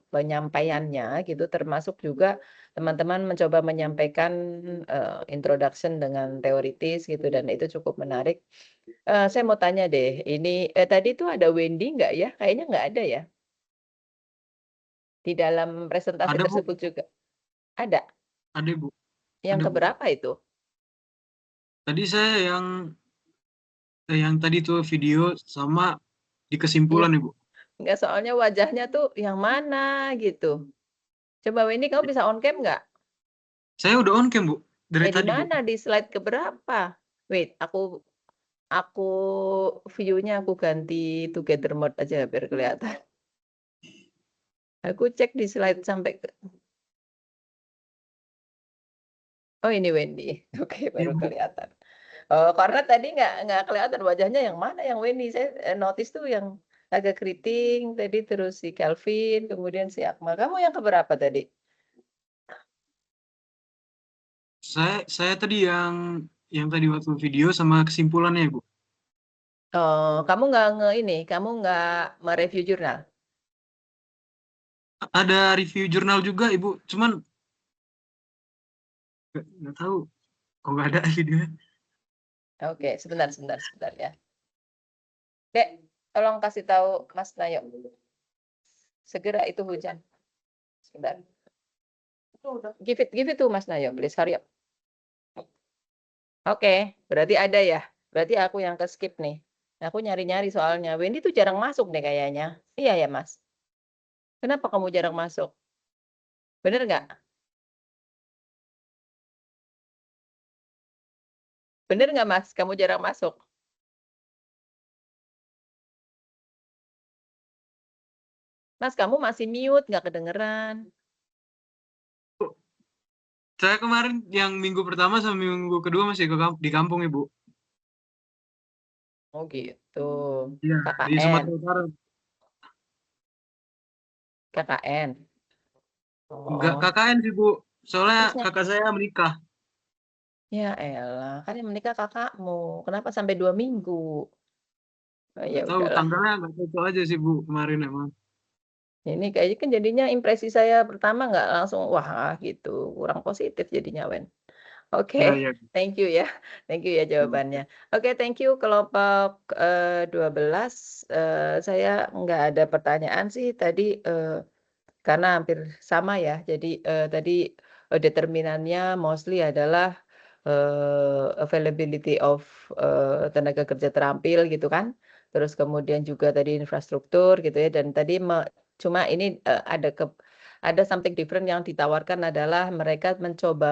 penyampaiannya gitu, termasuk juga teman-teman mencoba menyampaikan introduction dengan teoritis gitu dan itu cukup menarik. Saya mau tanya deh, ini tadi tuh ada Wendy nggak ya? Kayaknya nggak ada ya? Di dalam presentasi Ada, Bu. tersebut juga ada. Ada, Bu. Yang Ada, Bu. keberapa itu? Tadi saya yang tadi tuh video sama di Iya. kesimpulan, Ibu. Nggak, soalnya wajahnya tuh yang mana gitu. Coba Wendy, kamu bisa on cam nggak? Saya udah on cam, Bu. Dari Di tadi, Bu. mana? Di slide keberapa? Wait, aku view-nya aku ganti together mode aja biar kelihatan. Aku cek di slide sampai ke... Oh, ini Wendy. Oke, Iya, baru Bu. kelihatan. Oh, karena tadi nggak kelihatan wajahnya yang mana yang Wendy. Saya notice tuh yang agak keriting tadi, terus si Kelvin, kemudian si Akmal. Kamu yang keberapa tadi? Saya tadi yang tadi waktu video sama kesimpulannya, Bu. Oh, kamu kamu nggak mereview jurnal? Ada review jurnal juga, Ibu. Cuman nggak tahu kok nggak ada videonya. Oke, sebentar ya. Dek, tolong kasih tahu Mas Nayo. Segera itu hujan. Sebentar. Give it to Mas Nayo, please hurry up. Oke, berarti ada ya. Berarti aku yang ke skip nih. Aku nyari-nyari soalnya. Wendy tuh jarang masuk deh kayaknya. Iya ya, Mas. Kenapa kamu jarang masuk? Bener nggak? Bener nggak, Mas? Kamu jarang masuk? Mas, kamu masih mute, nggak kedengeran. Saya kemarin yang minggu pertama sama minggu kedua masih di kampung, Ibu. Oh gitu. Iya, di KKN. Sumatera Utara. KKN. Enggak Oh. KKN sih, Bu. Soalnya Terusnya? kakak saya menikah. Ya elah, kan yang menikah kakakmu. Kenapa sampai 2 minggu? Oh, ya Nggak tahu, udahlah. tanggalnya nggak cocok aja sih, Bu, kemarin emang. Ini kayaknya kan jadinya impresi saya pertama nggak langsung wah gitu, kurang positif jadinya Wen. Oke, Ya, ya. thank you ya, thank you ya jawabannya. Oke, thank you kelompok 12. Saya nggak ada pertanyaan sih tadi karena hampir sama ya. Jadi tadi determinannya mostly adalah availability of tenaga kerja terampil gitu kan. Terus kemudian juga tadi infrastruktur gitu ya. Dan tadi cuma ini ada something different yang ditawarkan adalah mereka mencoba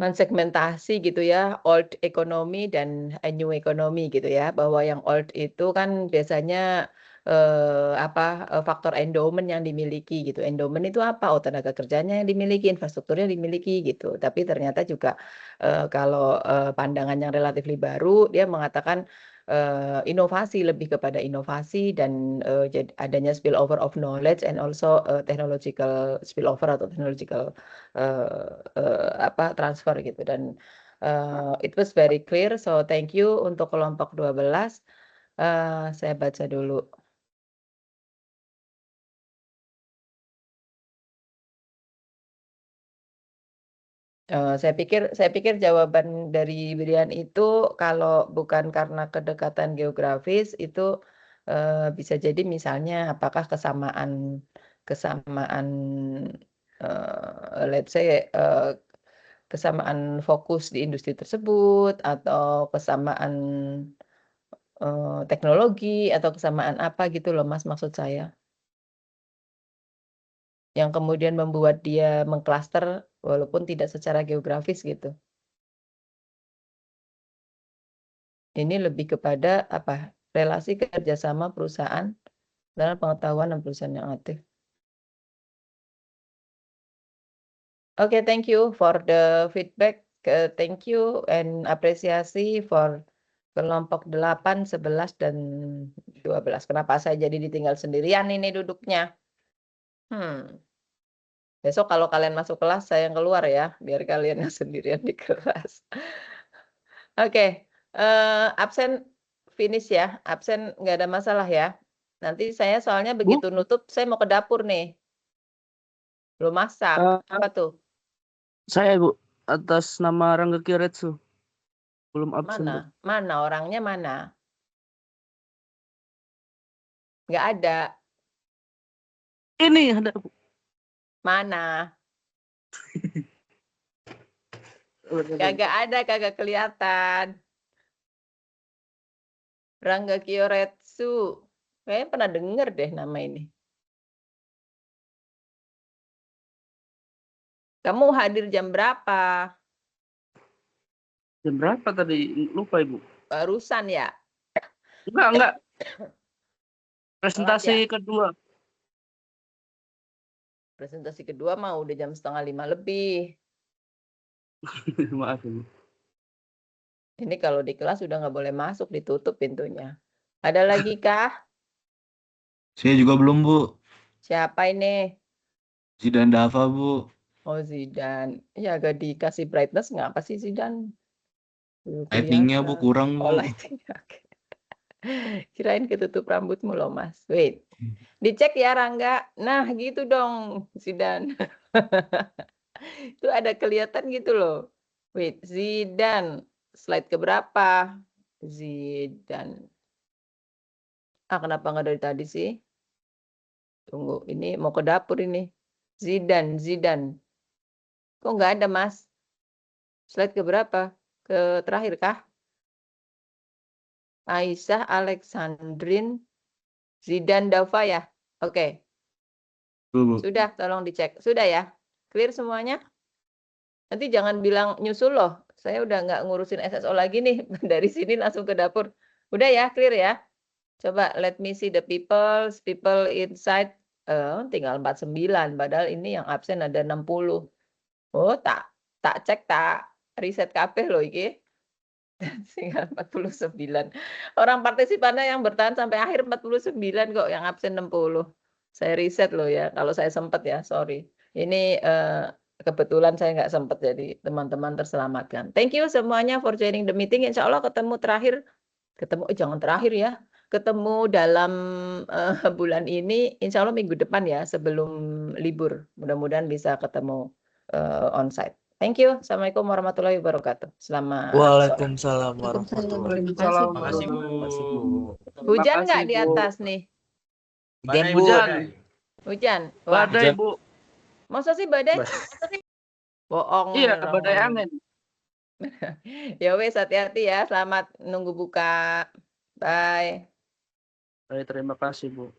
mensegmentasi gitu ya, old economy dan new economy gitu ya, bahwa yang old itu kan biasanya faktor endowment yang dimiliki gitu. Endowment itu apa? Oh, tenaga kerjanya yang dimiliki, infrastrukturnya dimiliki gitu. Tapi ternyata juga kalau pandangan yang relatif baru, dia mengatakan inovasi, lebih kepada inovasi dan adanya spillover of knowledge and also technological spillover atau technological transfer gitu. Dan it was very clear, so thank you untuk kelompok 12. Saya baca dulu. Saya pikir jawaban dari Brian itu kalau bukan karena kedekatan geografis itu bisa jadi misalnya apakah kesamaan let's say kesamaan fokus di industri tersebut atau kesamaan teknologi atau kesamaan apa gitu loh Mas, maksud saya. Yang kemudian membuat dia mengklaster walaupun tidak secara geografis gitu. Ini lebih kepada relasi kerjasama perusahaan dalam pengetahuan dan perusahaan yang aktif. Oke, thank you for the feedback. Thank you and apresiasi for kelompok 8, 11, dan 12. Kenapa saya jadi ditinggal sendirian ini duduknya? Besok kalau kalian masuk kelas, saya yang keluar ya, biar kalian yang sendirian di kelas. Oke, absen finish ya, absen nggak ada masalah ya. Nanti saya soalnya begitu nutup, saya mau ke dapur nih. Belum masak. Apa tuh? Saya Bu, atas nama Rangga Kiretsu. Belum absen Bu. Mana? Mana orangnya mana? Nggak ada. Ini ada Bu. Mana? Kagak ada, kagak kelihatan. Rangga Kiyoretsu. Kayaknya pernah denger deh nama ini. Kamu hadir jam berapa? Jam berapa tadi? Lupa Ibu. Barusan ya? Enggak. Telat Presentasi ya? kedua. Presentasi kedua mah udah jam 4:30 lebih. Maaf Ibu. Ini kalau di kelas udah nggak boleh masuk, ditutup pintunya. Ada lagi kah? Saya juga belum, Bu. Siapa ini? Zidan Dava, Bu. Oh, Zidan. Ya agak dikasih brightness ngapa sih Zidan? Lightingnya, Bu, Kelihatan. kurang, Oh, Bu. lightingnya. Oke. Kirain ketutup rambutmu loh, Mas. Wait. Dicek ya, Rangga. Nah, gitu dong, Zidan. Itu ada kelihatan gitu loh. Wait, Zidan. Slide keberapa? Zidan. Kenapa nggak dari tadi sih? Tunggu, ini mau ke dapur ini. Zidan. Kok nggak ada, Mas? Slide keberapa? Ke terakhir kah? Aisyah, Alexandrin, Zidan, Dava ya? Oke. Bu. Sudah, tolong dicek. Sudah ya? Clear semuanya? Nanti jangan bilang nyusul loh. Saya udah nggak ngurusin SSO lagi nih. Dari sini langsung ke dapur. Udah ya, clear ya? Coba let me see the people inside. Tinggal 49. Padahal ini yang absen ada 60. Oh, tak cek, tak riset kabeh loh iki. Tinggal 49. Orang partisipannya yang bertahan sampai akhir 49 kok, yang absen 60. Saya riset loh ya, kalau saya sempat ya, sorry. Ini kebetulan saya nggak sempat, jadi teman-teman terselamatkan. Thank you semuanya for joining the meeting. Insya Allah ketemu jangan terakhir ya. Ketemu dalam bulan ini, insya Allah minggu depan ya, sebelum libur. Mudah-mudahan bisa ketemu onsite. Thank you. Assalamualaikum warahmatullahi wabarakatuh. Selamat sore. Waalaikumsalam warahmatullahi Waalaikumsalam wabarakatuh. Hujan nggak di atas nih? Hujan. Wah, Badai Bu. masa sih badai? Bohong. Iya, nih badai orang. angin. Ya wes, hati-hati ya. Selamat nunggu buka. Bye. Baik, terima kasih Bu.